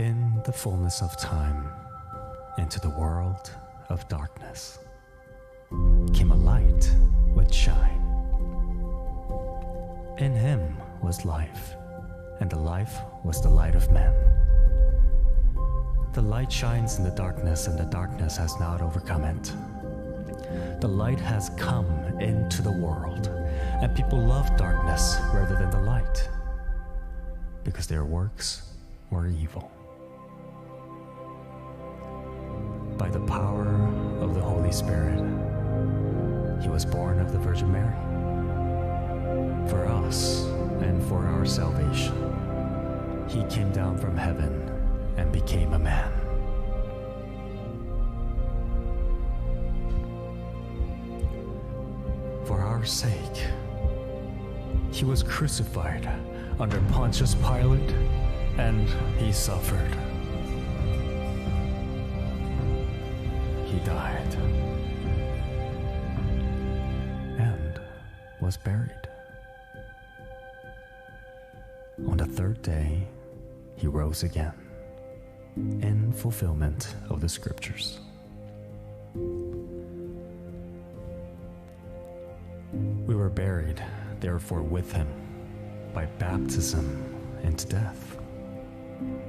In the fullness of time, into the world of darkness, came a light which shine. In him was life, and the life was the light of men. The light shines in the darkness, and the darkness has not overcome it. The light has come into the world, and people love darkness rather than the light, because their works were evil. By the power of the Holy Spirit, he was born of the Virgin Mary. For us and for our salvation, he came down from heaven and became a man. For our sake, he was crucified under Pontius Pilate, and he suffered. He died and was buried. On the third day, he rose again in fulfillment of the scriptures. We were buried, therefore, with him by baptism into death,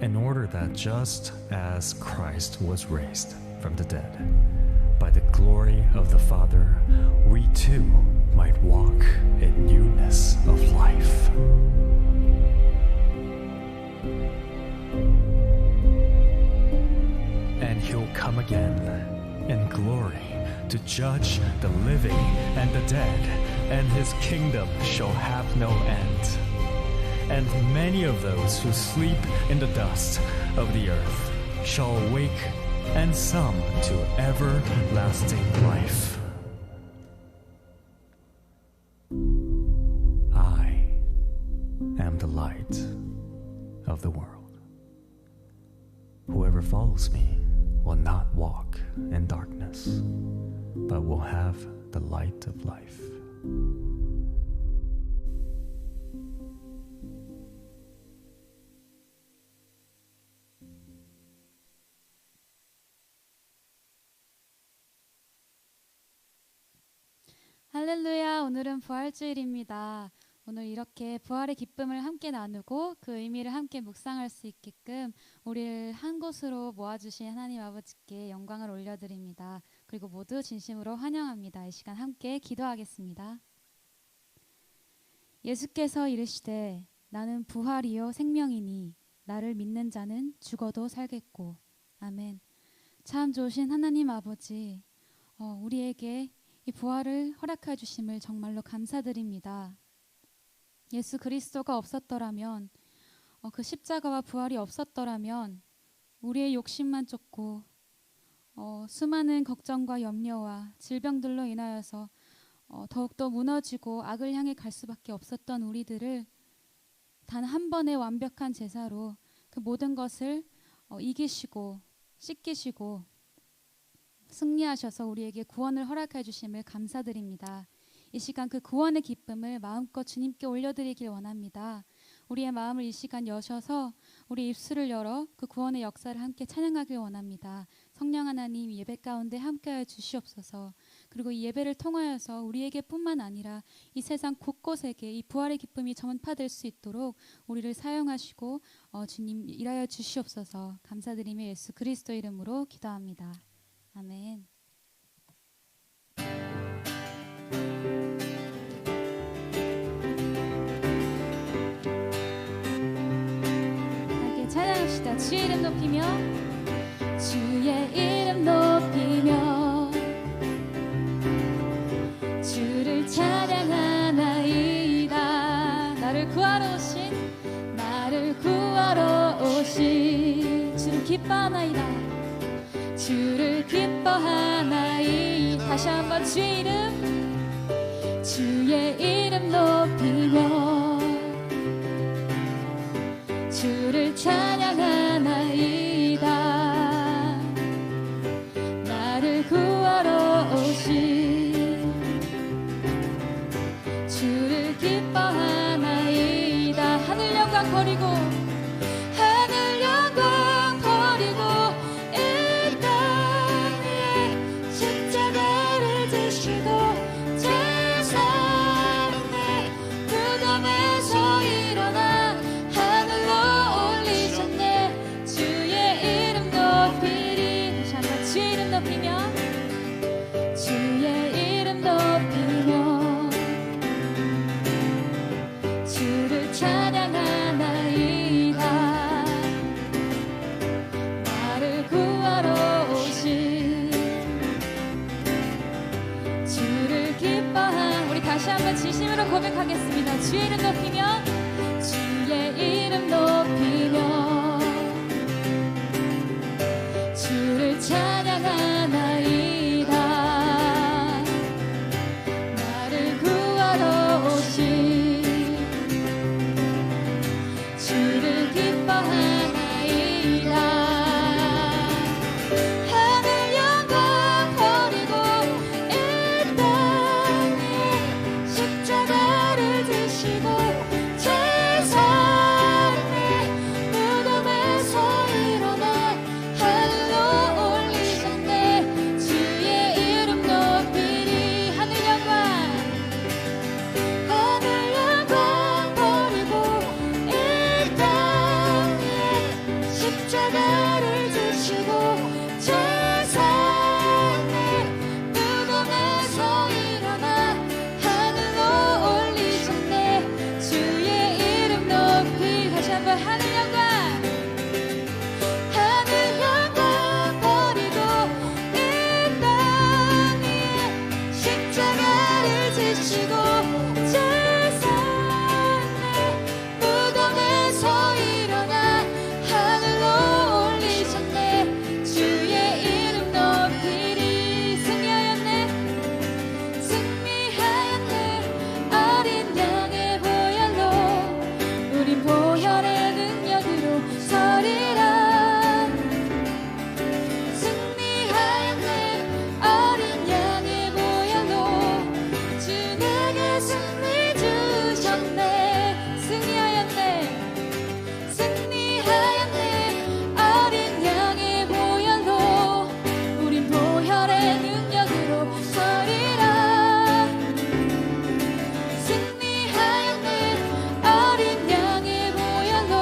in order that just as Christ was raised from the dead by the glory of the Father, we too might walk in newness of life. And he'll come again in glory to judge the living and the dead, and his kingdom shall have no end. And many of those who sleep in the dust of the earth shall awake, and some to everlasting life. I am the light of the world. Whoever follows me will not walk in darkness, but will have the light of life. 할렐루야, 오늘은 부활주일입니다. 오늘 이렇게 부활의 기쁨을 함께 나누고 그 의미를 함께 묵상할 수 있게끔 우리를 한 곳으로 모아주신 하나님 아버지께 영광을 올려드립니다. 그리고 모두 진심으로 환영합니다. 이 시간 함께 기도하겠습니다. 예수께서 이르시되 나는 부활이요 생명이니 나를 믿는 자는 죽어도 살겠고. 아멘. 참 좋으신 하나님 아버지, 우리에게 이 부활을 허락해 주심을 정말로 감사드립니다. 예수 그리스도가 없었더라면, 그 십자가와 부활이 없었더라면 우리의 욕심만 쫓고 수많은 걱정과 염려와 질병들로 인하여서 더욱더 무너지고 악을 향해 갈 수밖에 없었던 우리들을 단 한 번의 완벽한 제사로 그 모든 것을 이기시고 씻기시고 승리하셔서 우리에게 구원을 허락해 주심을 감사드립니다. 이 시간 그 구원의 기쁨을 마음껏 주님께 올려드리길 원합니다. 우리의 마음을 이 시간 여셔서 우리 입술을 열어 그 구원의 역사를 함께 찬양하길 원합니다. 성령 하나님, 예배 가운데 함께하여 주시옵소서. 그리고 이 예배를 통하여서 우리에게 뿐만 아니라 이 세상 곳곳에게 이 부활의 기쁨이 전파될 수 있도록 우리를 사용하시고 주님 일하여 주시옵소서. 감사드리며 예수 그리스도 이름으로 기도합니다. 아멘. 함께 찬양합시다. 주의 이름 높이며, 주의 이름 높이며 주를 찬양하나이다. 나를 구하러 오신 주를 기뻐하나이다. 주를 기뻐하나이. 다시 한번 주의 이름 높이며 주를 찬양하나이다. 나를 구하러 오신 주를 기뻐하나이다. 하늘 영광 버리고, 하늘 영광 기뻐함. 우리 다시 한번 진심으로 고백하겠습니다. 주의 이름 높이며 주의 이름 높이며 주를 찬양하나이다. 나를 구하러 오신 주를 기뻐하나이다. 하늘 영광 버리고 이 땅에 십자가를 지시고 제 삶의 무덤에서 일어나 하늘로 올리셨네. 주의 이름 높이리. 하늘 영광 버리고 이 땅에 십자가를 지시고 제 삶의 무덤에서 일어나 하늘로 올리셨네. 주의 이름 높이. 다시 한번 하늘 영광 버리고 이 땅에 십자가를 지시고 제 삶의 무덤에서 일어나 하늘로 올리셨네. 주의 이름 높이리. 승리하였네. 승리하였네. 어린 양의 보혈로 우린 보혈의 능력으로 서리라. 승리하였네. 어린 양의 보혈로 주 내게 승리 주셨네. 승리하였네. 승리하였네. 어린 양의 보혈로 우린 보혈의 능력으로 서리라. 승리하였네. 어린 양의 보혈로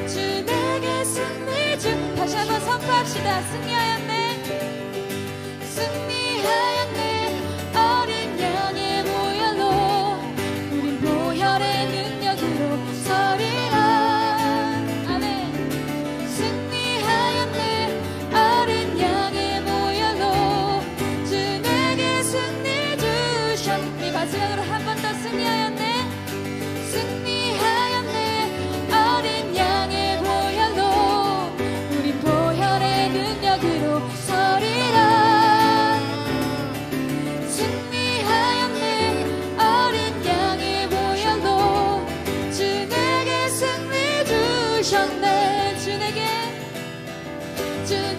주 내게 승리 주. 다시 한번 선포합시다. 승리하였네. 승리하였네. 어린 양의 보혈로 우린 보혈의 능력으로 서리라. 아멘. 승리하였네. 어린 양의 보혈로 주 내게 승리 주셨네. 마지막으로 한 번 더 승리하였네. 승리하였네. 어린 양의 보혈로 우린 보혈의 능력으로 서리라. 승리하였네. 어린 양의 보혈로 주 내게 승리 주셨네. 주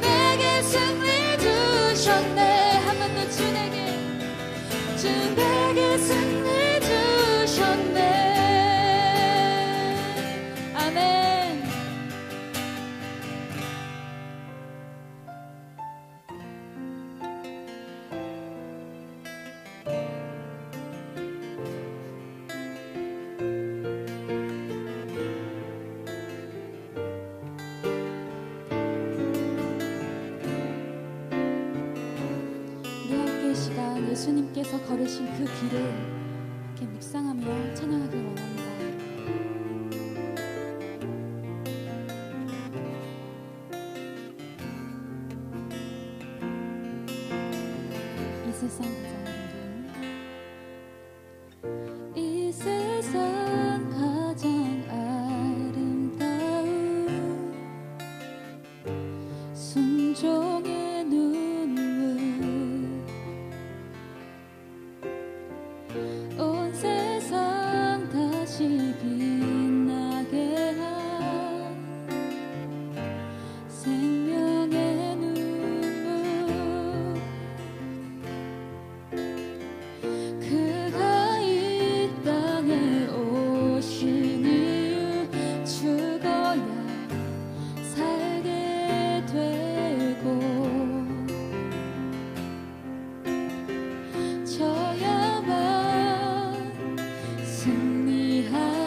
내게 승리 주셨네. 한 번 더 주 내게 승리 주셨네. 아멘. 우리 함께 이 시간 예수님께서 걸으신 그 길을 이렇게 묵상하며 찬양하길 원합니다. 이 세상 가장 아름다운 이 세상 가장 아름다운 순종의 눈물 온 세상 다시 빛나게 한 생명의 눈물 그가 이 땅에 오신 이유 죽어야 살게 되고 져야만 승리하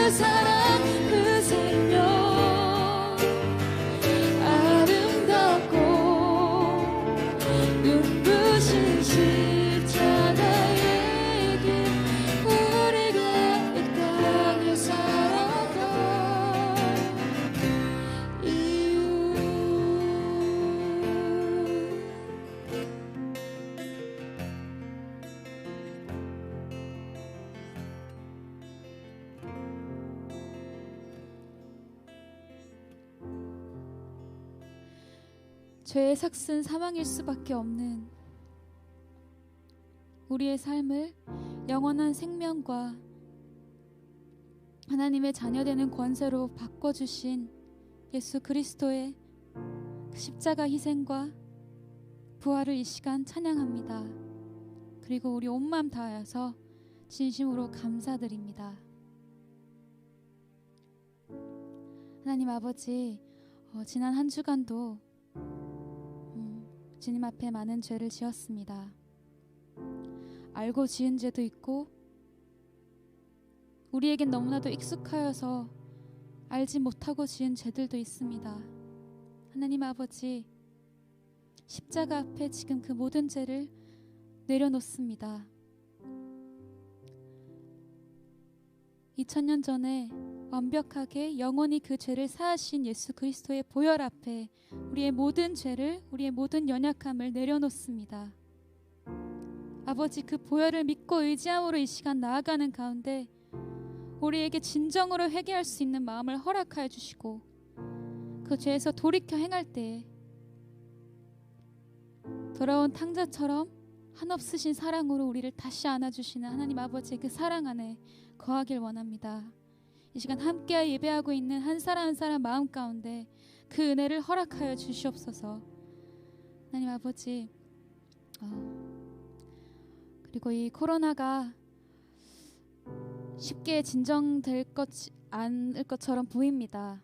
그 사랑 그 생명 아름답고 눈부신 십자가의 길 우리가 이 땅에 살아갈 이유 죄의 삭은 사망일 수밖에 없는 우리의 삶을 영원한 생명과 하나님의 자녀되는 권세로 바꿔주신 예수 그리스도의 그 십자가 희생과 부활을 이 시간 찬양합니다. 그리고 우리 온 마음 다하여서 진심으로 감사드립니다. 하나님 아버지, 지난 한 주간도 주님 앞에 많은 죄를 지었습니다. 알고 지은 죄도 있고 우리에겐 너무나도 익숙하여서 알지 못하고 지은 죄들도 있습니다. 하나님 아버지, 십자가 앞에 지금 그 모든 죄를 내려놓습니다. 2000년 전에 완벽하게 영원히 그 죄를 사하신 예수 그리스도의 보혈 앞에 우리의 모든 죄를, 우리의 모든 연약함을 내려놓습니다. 아버지, 그 보혈을 믿고 의지함으로 이 시간 나아가는 가운데 우리에게 진정으로 회개할 수 있는 마음을 허락하여 주시고 그 죄에서 돌이켜 행할 때에 돌아온 탕자처럼 한없으신 사랑으로 우리를 다시 안아주시는 하나님 아버지의 그 사랑 안에 거하길 원합니다. 이 시간 함께 예배하고 있는 한 사람 한 사람 마음 가운데 그 은혜를 허락하여 주시옵소서. 하나님 아버지, 그리고 이 코로나가 쉽게 진정될 않을 것처럼 보입니다.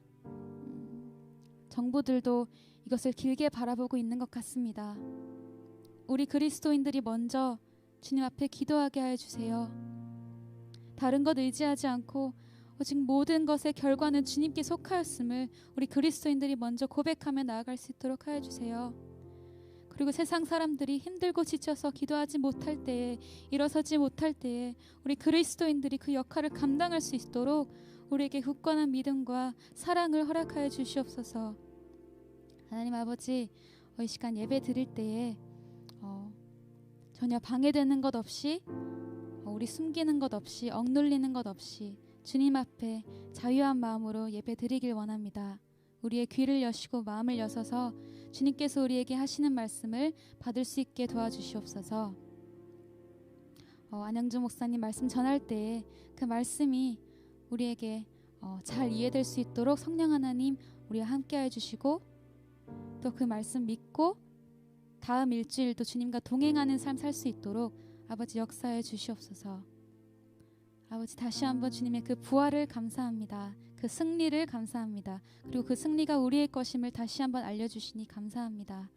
정부들도 이것을 길게 바라보고 있는 것 같습니다. 우리 그리스도인들이 먼저 주님 앞에 기도하게 하여 주세요. 다른 것 의지하지 않고 오직 모든 것의 결과는 주님께 속하였음을 우리 그리스도인들이 먼저 고백하며 나아갈 수 있도록 하여 주세요. 그리고 세상 사람들이 힘들고 지쳐서 기도하지 못할 때에, 일어서지 못할 때에 우리 그리스도인들이 그 역할을 감당할 수 있도록 우리에게 굳건한 믿음과 사랑을 허락하여 주시옵소서. 하나님 아버지, 이 시간 예배 드릴 때에 전혀 방해되는 것 없이, 우리 숨기는 것 없이, 억눌리는 것 없이 주님 앞에 자유한 마음으로 예배 드리길 원합니다. 우리의 귀를 여시고 마음을 여셔서 주님께서 우리에게 하시는 말씀을 받을 수 있게 도와주시옵소서. 안영주 목사님 말씀 전할 때에 그 말씀이 우리에게 잘 이해될 수 있도록 성령 하나님 우리와 함께해 주시고, 또 그 말씀 믿고 다음 일주일도 주님과 동행하는 삶 살 수 있도록 아버지 역사해 주시옵소서. 아버지, 다시 한번 주님의 그 부활을 감사합니다. 그 승리를 감사합니다. 그리고 그 승리가 우리의 것임을 다시 한번 알려주시니 감사합니다.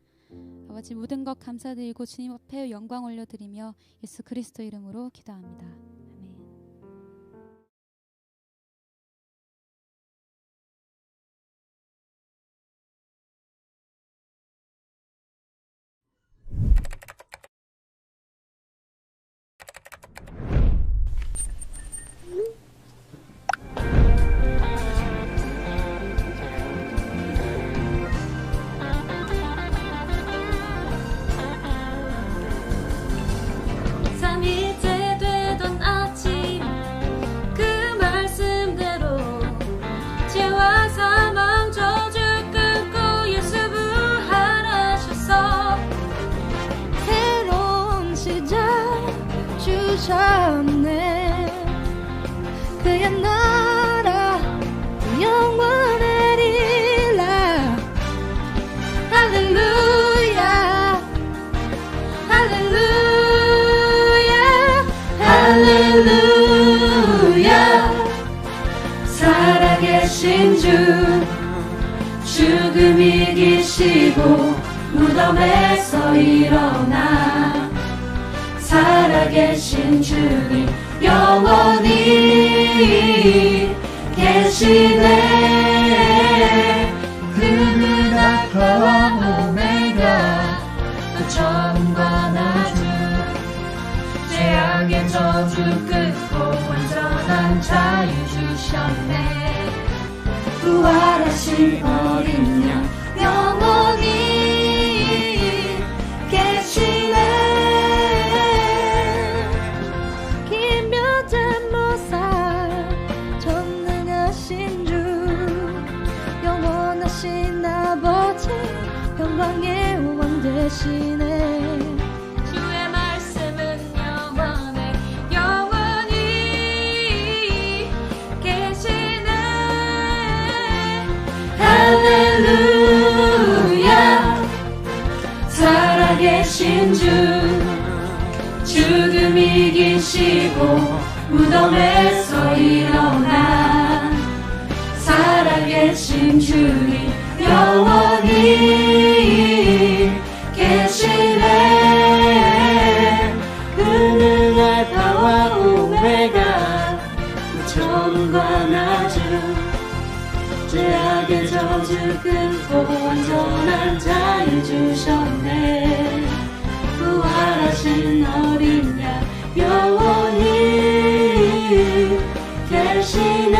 아버지, 모든 것 감사드리고 주님 앞에 영광 올려드리며 예수 그리스도 이름으로 기도합니다. 아멘. 주셨네. 그의 나라 영원하리라. 할렐루야 할렐루야 할렐루야. 살아계신 주, 죽음 이기시고 무덤에서 일어나 살아계신 주님 영원히 계시네. 그는 알파와 오메가 그 처음과 나중 죄악의 저주 끊고 완전한 자유 주셨네. 부활하신 어린 양 영원히 계시네. 김묘된 모사 전능하신 주 영원하신 아버지 영광의 왕 되시네. 주의 말씀은 영원해 영원히 계시네. 할렐루야. 살아계신 주 죽음 이기시고 무덤에서 일어나 살아계신 주님 영원히 계시네. 그는 알파와 오메가 그 처음과 나중 죄악의 저주 끊고 완전한 자유 주셨네. 부활하신 어린 양 영원히 계시네.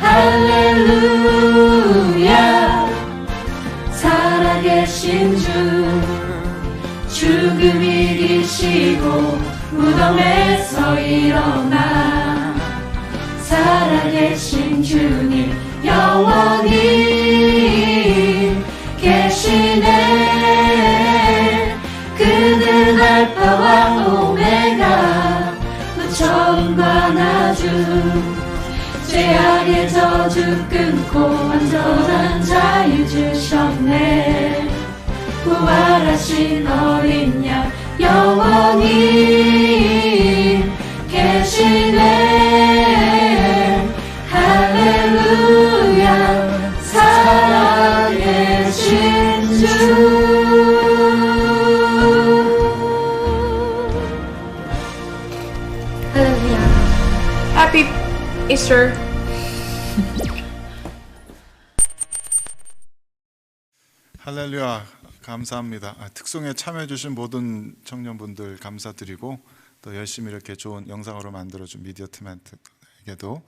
할렐루야. 살아계신 주 죽음 이기시고 무덤에서 일어나 살아계신 주님 영원히 계시네. 그는 알파와 오메가 그 처음과 나중 죄악의 저주 끊고 완전한 자유 주셨네. 부활하신 어린 양 영원히 계시네. 할렐루야. 살아계신 주. 할렐루야. Happy Easter. 할렐루야. 감사합니다. 특송에 참여해주신 모든 청년분들 감사드리고 또 열심히 이렇게 좋은 영상으로 만들어준 미디어 팀에게도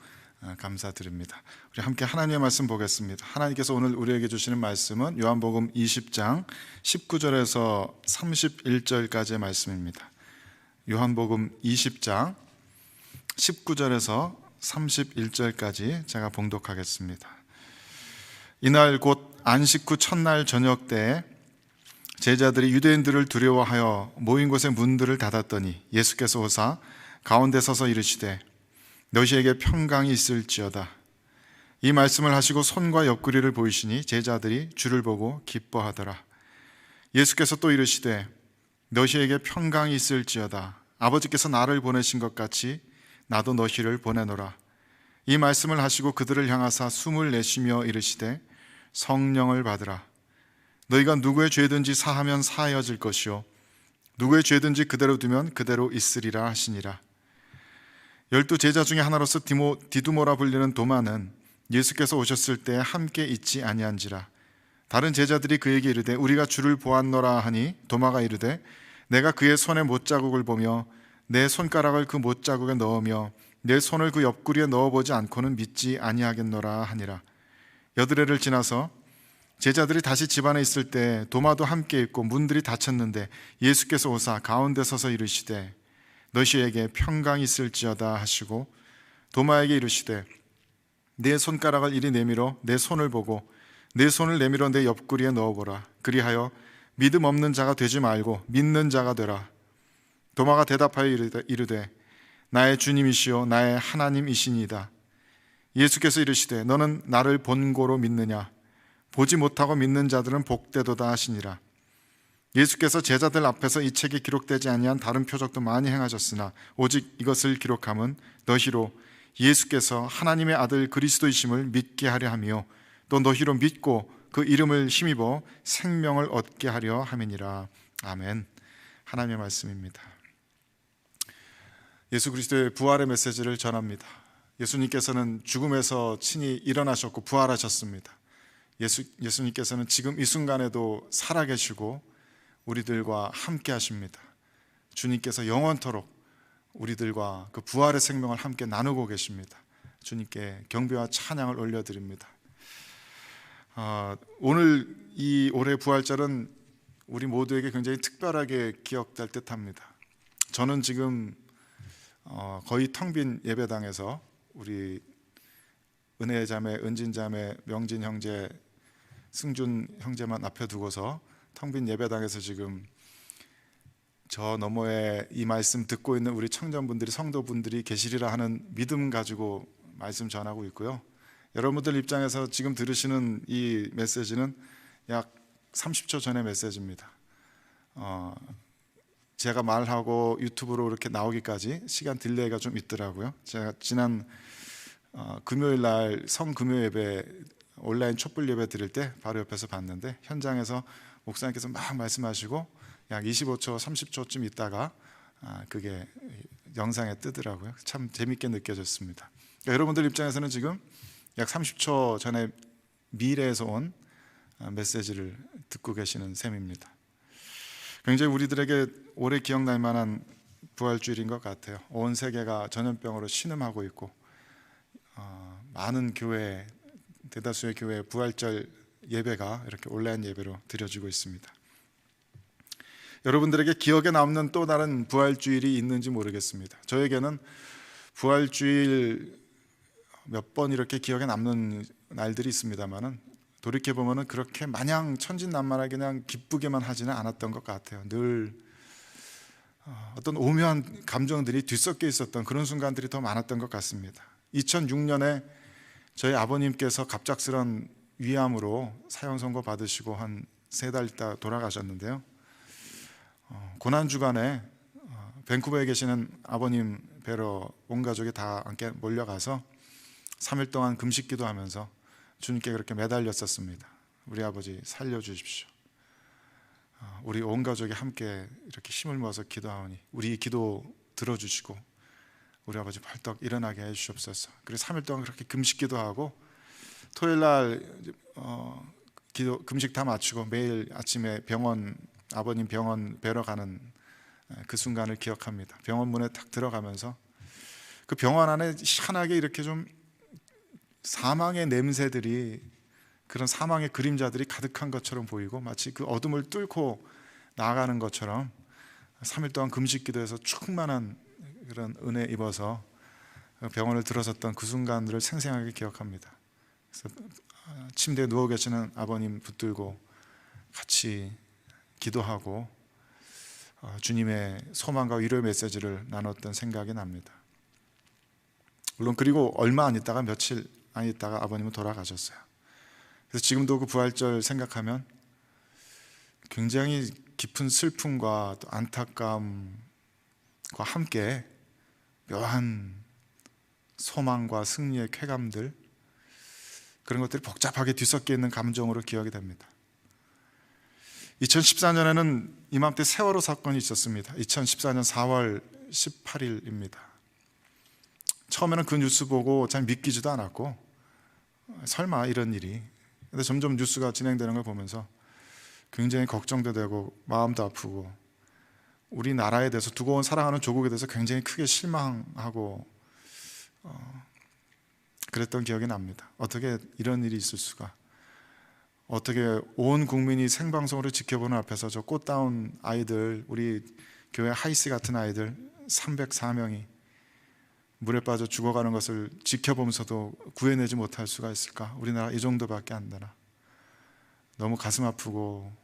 감사드립니다. 우리 함께 하나님의 말씀 보겠습니다. 하나님께서 오늘 우리에게 주시는 말씀은 요한복음 20장 19절에서 31절까지의 말씀입니다. 요한복음 20장 19절에서 31절까지 제가 봉독하겠습니다. 이날 곧 안식 후 첫날 저녁 때에 제자들이 유대인들을 두려워하여 모인 곳의 문들을 닫았더니 예수께서 오사 가운데 서서 이르시되 너희에게 평강이 있을지어다. 이 말씀을 하시고 손과 옆구리를 보이시니 제자들이 주를 보고 기뻐하더라. 예수께서 또 이르시되 너희에게 평강이 있을지어다. 아버지께서 나를 보내신 것 같이 나도 너희를 보내노라. 이 말씀을 하시고 그들을 향하사 숨을 내쉬며 이르시되 성령을 받으라. 너희가 누구의 죄든지 사하면 사하여질 것이요 누구의 죄든지 그대로 두면 그대로 있으리라 하시니라. 12 제자 중에 하나로서 디두모라 불리는 도마는 예수께서 오셨을 때 함께 있지 아니한지라. 다른 제자들이 그에게 이르되 우리가 주를 보았노라 하니 도마가 이르되 내가 그의 손에 못자국을 보며 내 손가락을 그 못자국에 넣으며 내 손을 그 옆구리에 넣어보지 않고는 믿지 아니하겠노라 하니라. 여드레를 지나서 제자들이 다시 집안에 있을 때 도마도 함께 있고 문들이 닫혔는데 예수께서 오사 가운데 서서 이르시되 너희에게 평강이 있을지어다 하시고 도마에게 이르시되 내 손가락을 이리 내밀어 내 손을 보고 내 손을 내밀어 내 옆구리에 넣어보라. 그리하여 믿음 없는 자가 되지 말고 믿는 자가 되라. 도마가 대답하여 이르되 나의 주님이시요 나의 하나님이시니이다. 예수께서 이르시되 너는 나를 본고로 믿느냐? 보지 못하고 믿는 자들은 복되도다 하시니라. 예수께서 제자들 앞에서 이 책에 기록되지 아니한 다른 표적도 많이 행하셨으나 오직 이것을 기록함은 너희로 예수께서 하나님의 아들 그리스도이심을 믿게 하려 하며 또 너희로 믿고 그 이름을 힘입어 생명을 얻게 하려 함이니라. 아멘. 하나님의 말씀입니다. 예수 그리스도의 부활의 메시지를 전합니다. 예수님께서는 죽음에서 친히 일어나셨고 부활하셨습니다. 예수님께서는 지금 이 순간에도 살아계시고 우리들과 함께 하십니다. 주님께서 영원토록 우리들과 그 부활의 생명을 함께 나누고 계십니다. 주님께 경배와 찬양을 올려드립니다. 오늘 이 올해 부활절은 우리 모두에게 굉장히 특별하게 기억될 듯합니다. 저는 지금 거의 텅 빈 예배당에서 우리 은혜 자매, 은진 자매, 명진 형제, 승준 형제만 앞에 두고서 텅 빈 예배당에서 지금 저 너머에 이 말씀 듣고 있는 우리 청년분들이, 성도분들이 계시리라 하는 믿음 가지고 말씀 전하고 있고요. 여러분들 입장에서 지금 들으시는 이 메시지는 약 30초 전의 메시지입니다. 제가 말하고 유튜브로 이렇게 나오기까지 시간 딜레이가 좀 있더라고요. 제가 지난 금요일 날 성금요 예배 온라인 촛불 예배 드릴 때 바로 옆에서 봤는데, 현장에서 목사님께서 막 말씀하시고 약 25초, 30초쯤 있다가 그게 영상에 뜨더라고요. 참 재밌게 느껴졌습니다. 그러니까 여러분들 입장에서는 지금 약 30초 전에 미래에서 온 메시지를 듣고 계시는 셈입니다. 굉장히 우리들에게 오래 기억날 만한 부활주일인 것 같아요. 온 세계가 전염병으로 신음하고 있고 많은 교회, 대다수의 교회 부활절 예배가 이렇게 온라인 예배로 드려지고 있습니다. 여러분들에게 기억에 남는 또 다른 부활주일이 있는지 모르겠습니다. 저에게는 부활주일 몇 번 이렇게 기억에 남는 날들이 있습니다만은 돌이켜보면 그렇게 마냥 천진난만하게 그냥 기쁘게만 하지는 않았던 것 같아요. 늘 어떤 오묘한 감정들이 뒤섞여 있었던 그런 순간들이 더 많았던 것 같습니다. 2006년에 저희 아버님께서 갑작스런 위암으로 사형 선고 받으시고 한 3달 있다 돌아가셨는데요. 고난주간에 밴쿠버에 계시는 아버님 뵈러 온 가족이 다 함께 몰려가서 3일 동안 금식 기도하면서 주님께 그렇게 매달렸었습니다. 우리 아버지 살려주십시오. 우리 온 가족이 함께 이렇게 힘을 모아서 기도하오니 우리 기도 들어주시고 우리 아버지 벌떡 일어나게 해주시옵소서. 그래서 3일 동안 그렇게 금식 기도하고 토요일 날 금식 다 마치고 매일 아침에 아버님 병원 뵈러 가는 그 순간을 기억합니다. 병원 문에 딱 들어가면서 그 병원 안에 희한하게 이렇게 좀 사망의 냄새들이, 그런 사망의 그림자들이 가득한 것처럼 보이고 마치 그 어둠을 뚫고 나아가는 것처럼 3일 동안 금식 기도해서 충만한 그런 은혜 입어서 병원을 들어섰던 그 순간들을 생생하게 기억합니다. 그래서 침대에 누워 계시는 아버님 붙들고 같이 기도하고 주님의 소망과 위로의 메시지를 나눴던 생각이 납니다. 물론 그리고 얼마 안 있다가 며칠 안 있다가 아버님은 돌아가셨어요. 그래서 지금도 그 부활절 생각하면 굉장히 깊은 슬픔과 또 안타까움과 함께 묘한 소망과 승리의 쾌감들, 그런 것들이 복잡하게 뒤섞여 있는 감정으로 기억이 됩니다. 2014년에는 이맘때 세월호 사건이 있었습니다. 2014년 4월 18일입니다. 처음에는 그 뉴스 보고 잘 믿기지도 않았고 설마 이런 일이, 근데 점점 뉴스가 진행되는 걸 보면서 굉장히 걱정도 되고 마음도 아프고 우리나라에 대해서 두고 온 사랑하는 조국에 대해서 굉장히 크게 실망하고 그랬던 기억이 납니다. 어떻게 이런 일이 있을 수가, 어떻게 온 국민이 생방송으로 지켜보는 앞에서 저 꽃다운 아이들, 우리 교회 하이스 같은 아이들 304명이 물에 빠져 죽어가는 것을 지켜보면서도 구해내지 못할 수가 있을까? 우리나라 이 정도밖에 안 되나? 너무 가슴 아프고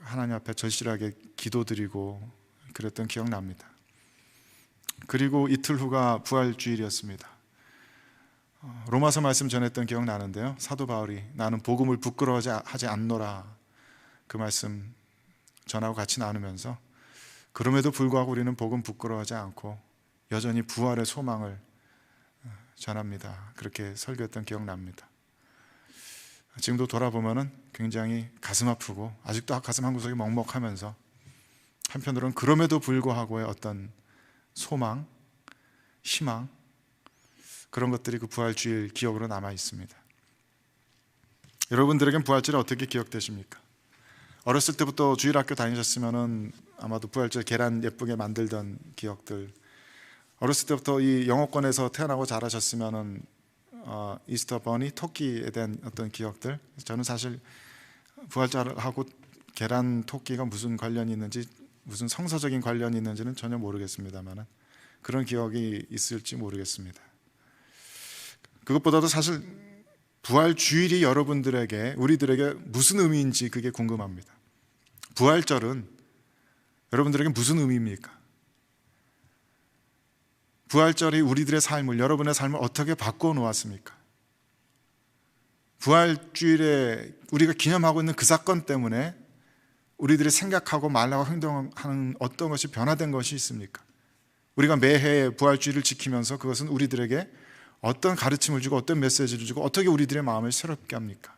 하나님 앞에 절실하게 기도드리고 그랬던 기억 납니다. 그리고 이틀 후가 부활주일이었습니다. 로마서 말씀 전했던 기억 나는데요, 사도 바울이 나는 복음을 부끄러워하지 않노라 그 말씀 전하고 같이 나누면서 그럼에도 불구하고 우리는 복음 부끄러워하지 않고 여전히 부활의 소망을 전합니다. 그렇게 설교했던 기억 납니다. 지금도 돌아보면은 굉장히 가슴 아프고 아직도 가슴 한구석이 먹먹하면서 한편으로는 그럼에도 불구하고의 어떤 소망, 희망, 그런 것들이 그 부활주일 기억으로 남아 있습니다. 여러분들에겐 부활절이 어떻게 기억되십니까? 어렸을 때부터 주일학교 다니셨으면은 아마도 부활절 계란 예쁘게 만들던 기억들, 어렸을 때부터 이 영어권에서 태어나고 자라셨으면은 이스터 버니, 토끼에 대한 어떤 기억들, 저는 사실 부활절하고 계란, 토끼가 무슨 관련이 있는지, 무슨 성서적인 관련이 있는지는 전혀 모르겠습니다만 그런 기억이 있을지 모르겠습니다. 그것보다도 사실 부활 주일이 여러분들에게, 우리들에게 무슨 의미인지 그게 궁금합니다. 부활절은 여러분들에게 무슨 의미입니까? 부활절이 우리들의 삶을, 여러분의 삶을 어떻게 바꿔 놓았습니까? 부활주일에 우리가 기념하고 있는 그 사건 때문에 우리들이 생각하고 말하고 행동하는 어떤 것이 변화된 것이 있습니까? 우리가 매해 부활주일을 지키면서 그것은 우리들에게 어떤 가르침을 주고 어떤 메시지를 주고 어떻게 우리들의 마음을 새롭게 합니까?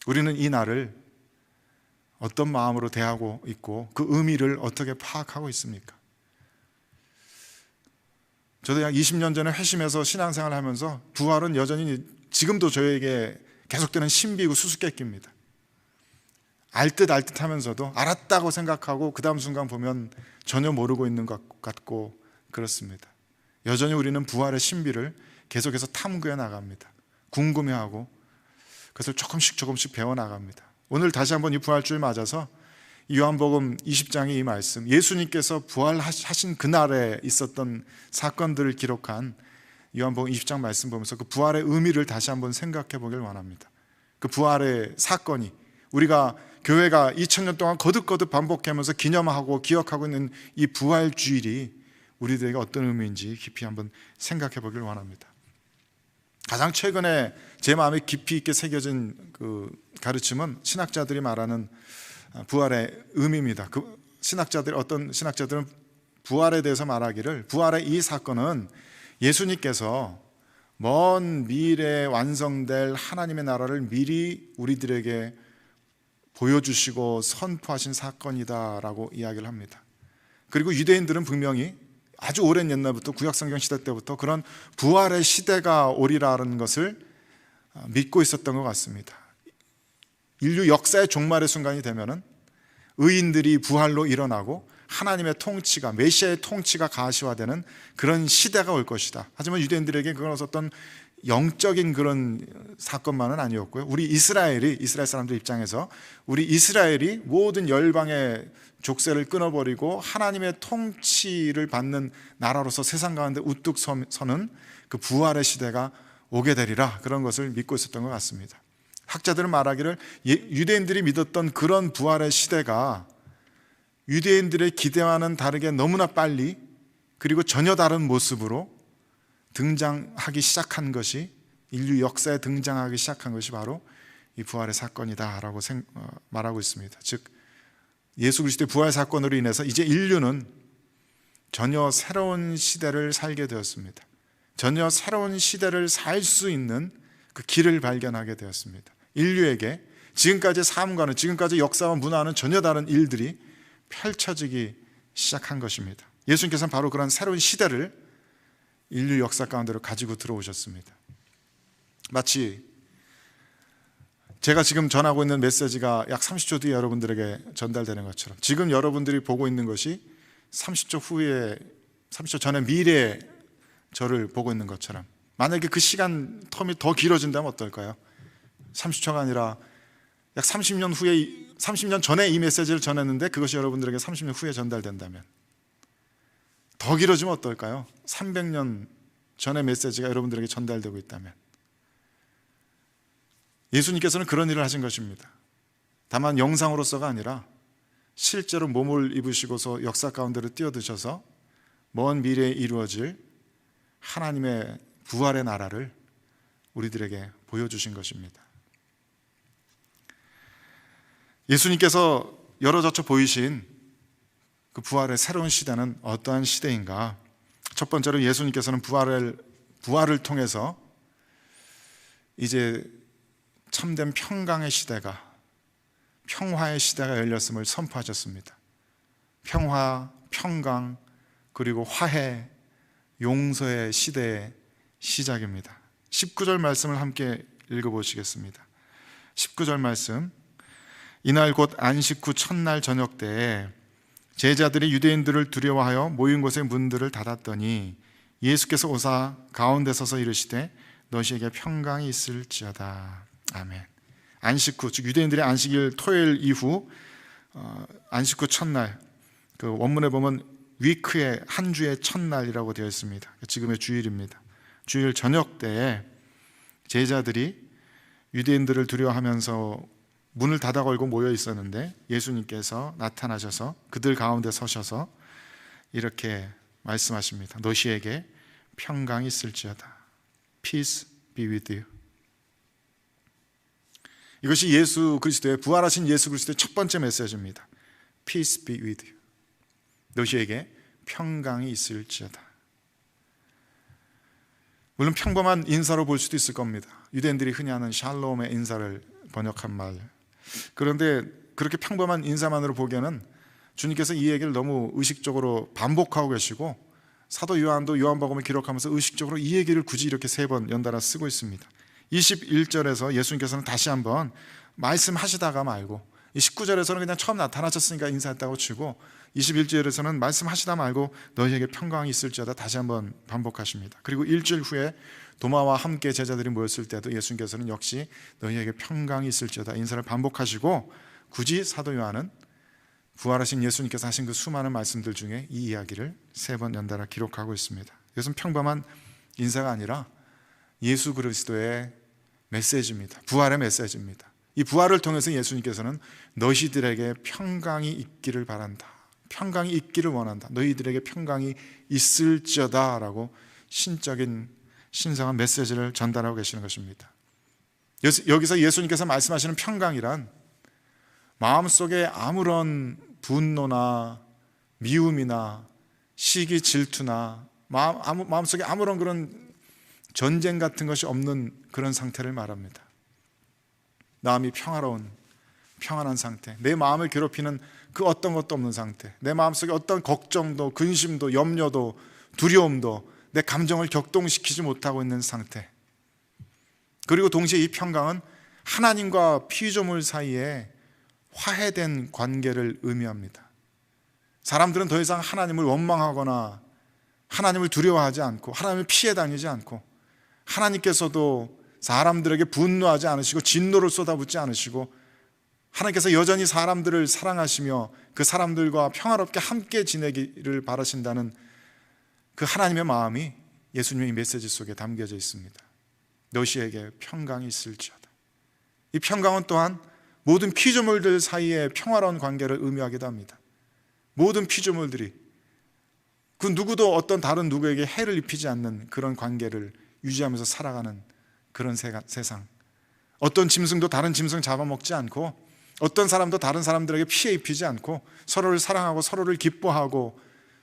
우리는 이 날을 어떤 마음으로 대하고 있고 그 의미를 어떻게 파악하고 있습니까? 저도 약 20년 전에 회심해서 신앙생활을 하면서 부활은 여전히 지금도 저에게 계속되는 신비이고 수수께끼입니다. 알듯 하면서도 알았다고 생각하고 그 다음 순간 보면 전혀 모르고 있는 것 같고 그렇습니다. 여전히 우리는 부활의 신비를 계속해서 탐구해 나갑니다. 궁금해하고 그것을 조금씩 배워나갑니다. 오늘 다시 한번 이 부활주일 맞아서 요한복음 20장의 이 말씀, 예수님께서 부활하신 그날에 있었던 사건들을 기록한 요한복음 20장 말씀 보면서 그 부활의 의미를 다시 한번 생각해 보길 원합니다. 그 부활의 사건이, 우리가 교회가 2000년 동안 거듭 반복하면서 기념하고 기억하고 있는 이 부활주일이 우리들에게 어떤 의미인지 깊이 한번 생각해 보길 원합니다. 가장 최근에 제 마음에 깊이 있게 새겨진 그 가르침은 신학자들이 말하는 부활의 의미입니다. 어떤 신학자들은 부활에 대해서 말하기를, 부활의 이 사건은 예수님께서 먼 미래에 완성될 하나님의 나라를 미리 우리들에게 보여주시고 선포하신 사건이다라고 이야기를 합니다. 그리고 유대인들은 분명히 아주 오랜 옛날부터 구약성경 시대 때부터 그런 부활의 시대가 오리라는 것을 믿고 있었던 것 같습니다. 인류 역사의 종말의 순간이 되면은 의인들이 부활로 일어나고 하나님의 통치가, 메시아의 통치가 가시화되는 그런 시대가 올 것이다. 하지만 유대인들에게 그건 어떤 영적인 그런 사건만은 아니었고요. 이스라엘 사람들 입장에서 우리 이스라엘이 모든 열방의 족쇄를 끊어버리고 하나님의 통치를 받는 나라로서 세상 가운데 우뚝 서는 그 부활의 시대가 오게 되리라, 그런 것을 믿고 있었던 것 같습니다. 학자들은 말하기를 유대인들이 믿었던 그런 부활의 시대가 유대인들의 기대와는 다르게 너무나 빨리, 그리고 전혀 다른 모습으로 등장하기 시작한 것이, 인류 역사에 등장하기 시작한 것이 바로 이 부활의 사건이다라고 말하고 있습니다. 즉 예수 그리스도의 부활 사건으로 인해서 이제 인류는 전혀 새로운 시대를 살게 되었습니다. 전혀 새로운 시대를 살 수 있는 그 길을 발견하게 되었습니다. 인류에게 지금까지의 삶과는, 지금까지 역사와 문화는 전혀 다른 일들이 펼쳐지기 시작한 것입니다. 예수님께서는 바로 그런 새로운 시대를 인류 역사 가운데로 가지고 들어오셨습니다. 마치 제가 지금 전하고 있는 메시지가 약 30초 뒤에 여러분들에게 전달되는 것처럼, 지금 여러분들이 보고 있는 것이 30초 전에 미래의 저를 보고 있는 것처럼, 만약에 그 시간 텀이 더 길어진다면 어떨까요? 30초가 아니라 약 30년 전에 이 메시지를 전했는데 그것이 여러분들에게 30년 후에 전달된다면, 더 길어지면 어떨까요? 300년 전의 메시지가 여러분들에게 전달되고 있다면. 예수님께서는 그런 일을 하신 것입니다. 다만 영상으로서가 아니라 실제로 몸을 입으시고서 역사 가운데로 뛰어드셔서 먼 미래에 이루어질 하나님의 부활의 나라를 우리들에게 보여주신 것입니다. 예수님께서 열어젖혀 보이신 그 부활의 새로운 시대는 어떠한 시대인가? 첫 번째로 예수님께서는 부활을 통해서 이제 참된 평강의 시대가, 평화의 시대가 열렸음을 선포하셨습니다. 평화, 평강, 그리고 화해, 용서의 시대의 시작입니다. 19절 말씀을 함께 읽어보시겠습니다. 19절 말씀. 이날 곧 안식 후 첫날 저녁 때에 제자들이 유대인들을 두려워하여 모인 곳의 문들을 닫았더니 예수께서 오사 가운데 서서 이르시되 너희에게 평강이 있을지어다. 아멘. 안식 후, 즉 유대인들의 안식일 토요일 이후 안식 후 첫날, 그 원문에 보면 위크의 한 주의 첫날이라고 되어 있습니다. 지금의 주일입니다. 주일 저녁 때에 제자들이 유대인들을 두려워하면서 문을 닫아 걸고 모여 있었는데 예수님께서 나타나셔서 그들 가운데 서셔서 이렇게 말씀하십니다. 너희에게 평강이 있을지어다. Peace be with you. 이것이 예수 그리스도의, 부활하신 예수 그리스도의 첫 번째 메시지입니다. Peace be with you. 너희에게 평강이 있을지어다. 물론 평범한 인사로 볼 수도 있을 겁니다. 유대인들이 흔히 하는 샬롬의 인사를 번역한 말. 그런데 그렇게 평범한 인사만으로 보기에는 주님께서 이 얘기를 너무 의식적으로 반복하고 계시고, 사도 요한도 요한복음을 기록하면서 의식적으로 이 얘기를 굳이 이렇게 3번 연달아 쓰고 있습니다. 21절에서 예수님께서는 다시 한번 말씀하시다가 말고, 19절에서는 그냥 처음 나타나셨으니까 인사했다고 치고, 21절에서는 말씀하시다 말고 너희에게 평강이 있을지어다 다시 한번 반복하십니다. 그리고 일주일 후에 도마와 함께 제자들이 모였을 때도 예수님께서는 역시 너희에게 평강이 있을지어다 인사를 반복하시고, 굳이 사도 요한은 부활하신 예수님께서 하신 그 수많은 말씀들 중에 이 이야기를 3번 연달아 기록하고 있습니다. 이것은 평범한 인사가 아니라 예수 그리스도의 메시지입니다. 부활의 메시지입니다. 이 부활을 통해서 예수님께서는 너희들에게 평강이 있기를 바란다, 평강이 있기를 원한다, 너희들에게 평강이 있을지어다 라고 신적인 신성한 메시지를 전달하고 계시는 것입니다. 여기서 예수님께서 말씀하시는 평강이란 마음속에 아무런 분노나 미움이나 시기 질투나 마음속에 아무런 그런 전쟁 같은 것이 없는 그런 상태를 말합니다. 마음이 평안한 상태, 내 마음을 괴롭히는 그 어떤 것도 없는 상태, 내 마음속에 어떤 걱정도 근심도 염려도 두려움도 내 감정을 격동시키지 못하고 있는 상태. 그리고 동시에 이 평강은 하나님과 피조물 사이에 화해된 관계를 의미합니다. 사람들은 더 이상 하나님을 원망하거나 하나님을 두려워하지 않고 하나님을 피해 다니지 않고, 하나님께서도 사람들에게 분노하지 않으시고 진노를 쏟아붓지 않으시고, 하나님께서 여전히 사람들을 사랑하시며 그 사람들과 평화롭게 함께 지내기를 바라신다는 그 하나님의 마음이 예수님의 이 메시지 속에 담겨져 있습니다. 너희에게 평강이 있을지어다. 이 평강은 또한 모든 피조물들 사이에 평화로운 관계를 의미하기도 합니다. 모든 피조물들이 그 누구도 어떤 다른 누구에게 해를 입히지 않는 그런 관계를 유지하면서 살아가는 그런 세상. 어떤 짐승도 다른 짐승 잡아먹지 않고, 어떤 사람도 다른 사람들에게 피해 입히지 않고, 서로를 사랑하고 서로를 기뻐하고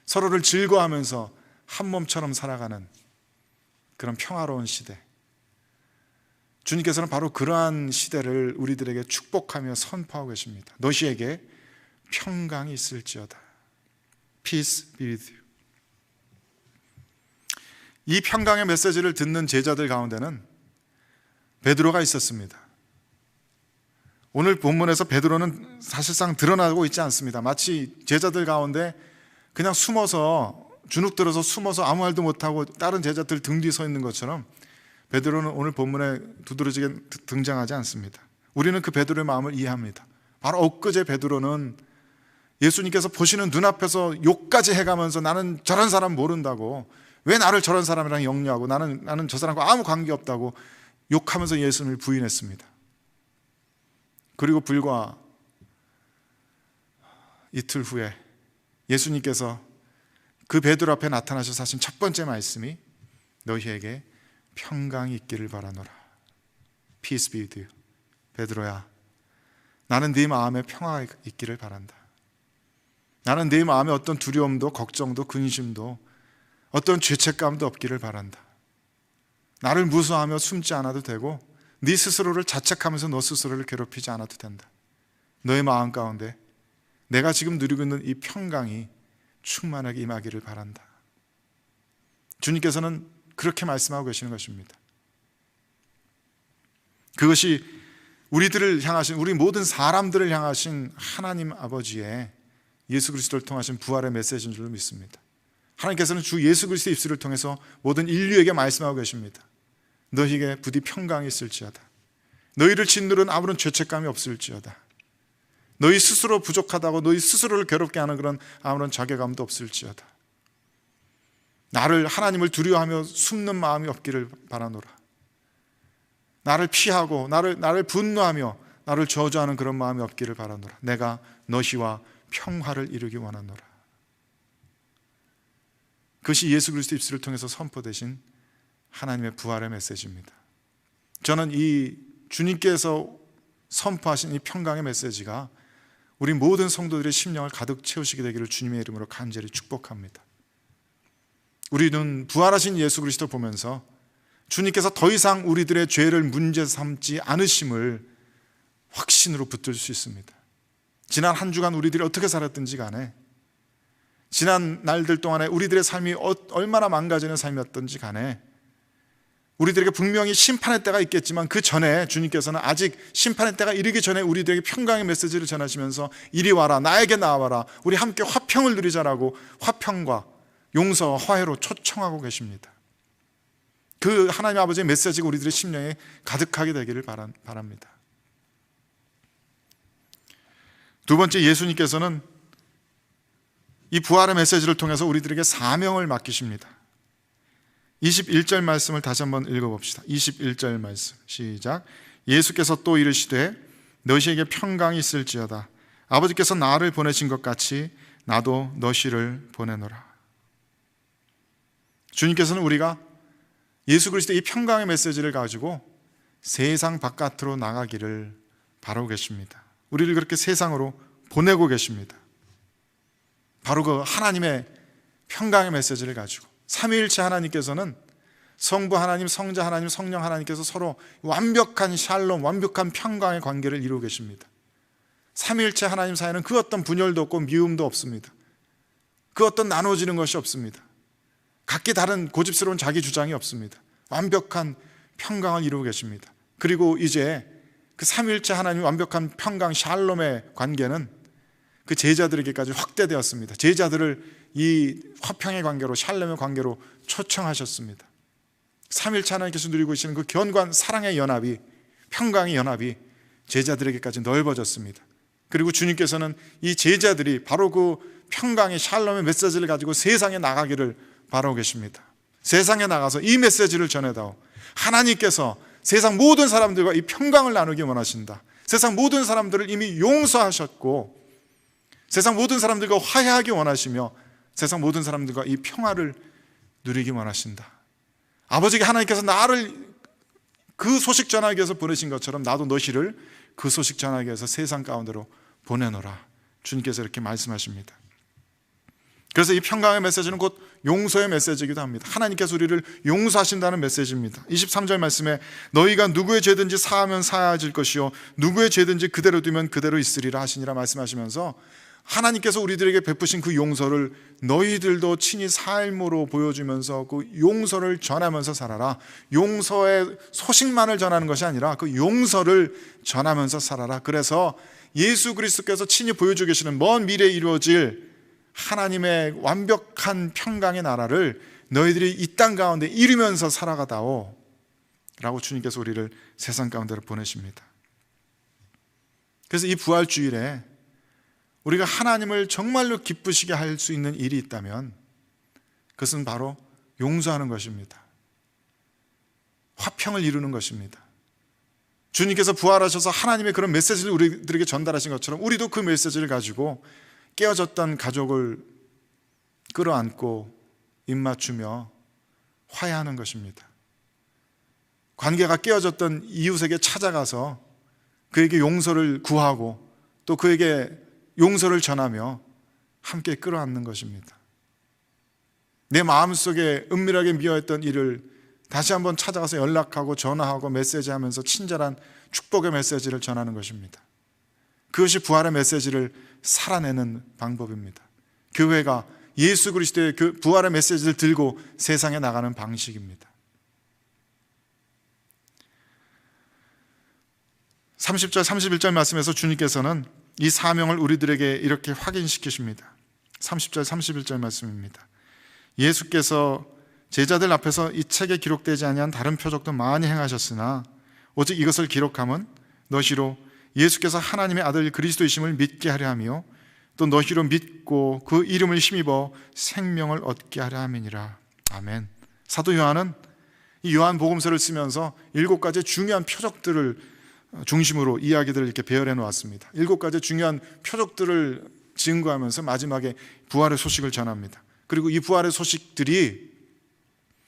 서로를 즐거워하면서 한 몸처럼 살아가는 그런 평화로운 시대. 주님께서는 바로 그러한 시대를 우리들에게 축복하며 선포하고 계십니다. 너희에게 평강이 있을지어다. Peace be with you. 이 평강의 메시지를 듣는 제자들 가운데는 베드로가 있었습니다. 오늘 본문에서 베드로는 사실상 드러나고 있지 않습니다. 마치 제자들 가운데 그냥 숨어서, 주눅 들어서 숨어서 아무 말도 못하고 다른 제자들 등 뒤에 서 있는 것처럼 베드로는 오늘 본문에 두드러지게 등장하지 않습니다. 우리는 그 베드로의 마음을 이해합니다. 바로 엊그제 베드로는 예수님께서 보시는 눈앞에서 욕까지 해가면서 나는 저런 사람 모른다고, 왜 나를 저런 사람이랑 영리하고 나는 저 사람과 아무 관계없다고 욕하면서 예수님을 부인했습니다. 그리고 불과 이틀 후에 예수님께서 그 베드로 앞에 나타나셔서 하신 첫 번째 말씀이 너희에게 평강이 있기를 바라노라. Peace be with you. 베드로야, 나는 네 마음에 평화가 있기를 바란다. 나는 네 마음에 어떤 두려움도 걱정도 근심도 어떤 죄책감도 없기를 바란다. 나를 무서워하며 숨지 않아도 되고 네 스스로를 자책하면서 너 스스로를 괴롭히지 않아도 된다. 너의 마음 가운데 내가 지금 누리고 있는 이 평강이 충만하게 임하기를 바란다. 주님께서는 그렇게 말씀하고 계시는 것입니다. 그것이 우리들을 향하신, 우리 모든 사람들을 향하신 하나님 아버지의 예수 그리스도를 통하신 부활의 메시지인 줄로 믿습니다. 하나님께서는 주 예수 그리스도의 입술을 통해서 모든 인류에게 말씀하고 계십니다. 너희에게 부디 평강이 있을지어다. 너희를 짓누른 아무런 죄책감이 없을지어다. 너희 스스로 부족하다고 너희 스스로를 괴롭게 하는 그런 아무런 자괴감도 없을지어다. 나를, 하나님을 두려워하며 숨는 마음이 없기를 바라노라. 나를 피하고 나를 분노하며 나를 저주하는 그런 마음이 없기를 바라노라. 내가 너희와 평화를 이루기 원하노라. 그것이 예수 그리스도 입술을 통해서 선포되신 하나님의 부활의 메시지입니다. 저는 이 주님께서 선포하신 이 평강의 메시지가 우리 모든 성도들의 심령을 가득 채우시게 되기를 주님의 이름으로 간절히 축복합니다. 우리는 부활하신 예수 그리스도를 보면서 주님께서 더 이상 우리들의 죄를 문제 삼지 않으심을 확신으로 붙들 수 있습니다. 지난 한 주간 우리들이 어떻게 살았든지 간에, 지난 날들 동안에 우리들의 삶이 얼마나 망가지는 삶이었든지 간에 우리들에게 분명히 심판의 때가 있겠지만 그 전에 주님께서는 아직 심판의 때가 이르기 전에 우리들에게 평강의 메시지를 전하시면서 이리 와라, 나에게 나와라, 우리 함께 화평을 누리자라고 화평과 용서와 화해로 초청하고 계십니다. 그 하나님 아버지의 메시지가 우리들의 심령에 가득하게 되기를 바랍니다. 두 번째, 예수님께서는 이 부활의 메시지를 통해서 우리들에게 사명을 맡기십니다. 21절 말씀을 다시 한번 읽어봅시다. 21절 말씀 시작. 예수께서 또 이르시되 너희에게 평강이 있을지어다. 아버지께서 나를 보내신 것 같이 나도 너희를 보내노라. 주님께서는 우리가 예수 그리스도의 이 평강의 메시지를 가지고 세상 바깥으로 나가기를 바라고 계십니다. 우리를 그렇게 세상으로 보내고 계십니다. 바로 그 하나님의 평강의 메시지를 가지고 삼위일체 하나님께서는 성부 하나님, 성자 하나님, 성령 하나님께서 서로 완벽한 샬롬, 완벽한 평강의 관계를 이루고 계십니다. 삼위일체 하나님 사이에는 그 어떤 분열도 없고 미움도 없습니다. 그 어떤 나눠지는 것이 없습니다. 각기 다른 고집스러운 자기 주장이 없습니다. 완벽한 평강을 이루고 계십니다. 그리고 이제 그 삼위일체 하나님의 완벽한 평강 샬롬의 관계는 그 제자들에게까지 확대되었습니다. 제자들을 이 화평의 관계로, 샬롬의 관계로 초청하셨습니다. 삼위일체 하나님께서 누리고 계시는 그 견고한 사랑의 연합이, 평강의 연합이 제자들에게까지 넓어졌습니다. 그리고 주님께서는 이 제자들이 바로 그 평강의 샬롬의 메시지를 가지고 세상에 나가기를 바라고 계십니다. 세상에 나가서 이 메시지를 전해다오. 하나님께서 세상 모든 사람들과 이 평강을 나누기 원하신다. 세상 모든 사람들을 이미 용서하셨고 세상 모든 사람들과 화해하기 원하시며 세상 모든 사람들과 이 평화를 누리기 원하신다. 아버지께 하나님께서 나를 그 소식 전하기 위해서 보내신 것처럼 나도 너희를 그 소식 전하기 위해서 세상 가운데로 보내노라. 주님께서 이렇게 말씀하십니다. 그래서 이 평강의 메시지는 곧 용서의 메시지이기도 합니다. 하나님께서 우리를 용서하신다는 메시지입니다. 23절 말씀에 너희가 누구의 죄든지 사하면 사하질 것이요 누구의 죄든지 그대로 두면 그대로 있으리라 하시니라 말씀하시면서 하나님께서 우리들에게 베푸신 그 용서를 너희들도 친히 삶으로 보여주면서 그 용서를 전하면서 살아라. 용서의 소식만을 전하는 것이 아니라 그 용서를 전하면서 살아라. 그래서 예수 그리스도께서 친히 보여주고 계시는 먼 미래에 이루어질 하나님의 완벽한 평강의 나라를 너희들이 이 땅 가운데 이루면서 살아가다오 라고 주님께서 우리를 세상 가운데로 보내십니다. 그래서 이 부활주일에 우리가 하나님을 정말로 기쁘시게 할 수 있는 일이 있다면 그것은 바로 용서하는 것입니다. 화평을 이루는 것입니다. 주님께서 부활하셔서 하나님의 그런 메시지를 우리들에게 전달하신 것처럼 우리도 그 메시지를 가지고 깨어졌던 가족을 끌어안고 입맞추며 화해하는 것입니다. 관계가 깨어졌던 이웃에게 찾아가서 그에게 용서를 구하고 또 그에게 용서를 전하며 함께 끌어안는 것입니다. 내 마음속에 은밀하게 미워했던 일을 다시 한번 찾아가서 연락하고 전화하고 메시지하면서 친절한 축복의 메시지를 전하는 것입니다. 그것이 부활의 메시지를 살아내는 방법입니다. 교회가 예수 그리스도의 그 부활의 메시지를 들고 세상에 나가는 방식입니다. 30절 31절 말씀에서 주님께서는 이 사명을 우리들에게 이렇게 확인시키십니다. 30절 31절 말씀입니다. 예수께서 제자들 앞에서 이 책에 기록되지 아니한 다른 표적도 많이 행하셨으나 오직 이것을 기록함은 너희로 예수께서 하나님의 아들 그리스도이심을 믿게 하려 하며 또 너희로 믿고 그 이름을 힘입어 생명을 얻게 하려 함이니라. 아멘. 사도 요한은 이 요한복음서를 쓰면서 7가지 중요한 표적들을 중심으로 이야기들을 이렇게 배열해 놓았습니다. 7가지 중요한 표적들을 증거하면서 마지막에 부활의 소식을 전합니다. 그리고 이 부활의 소식들이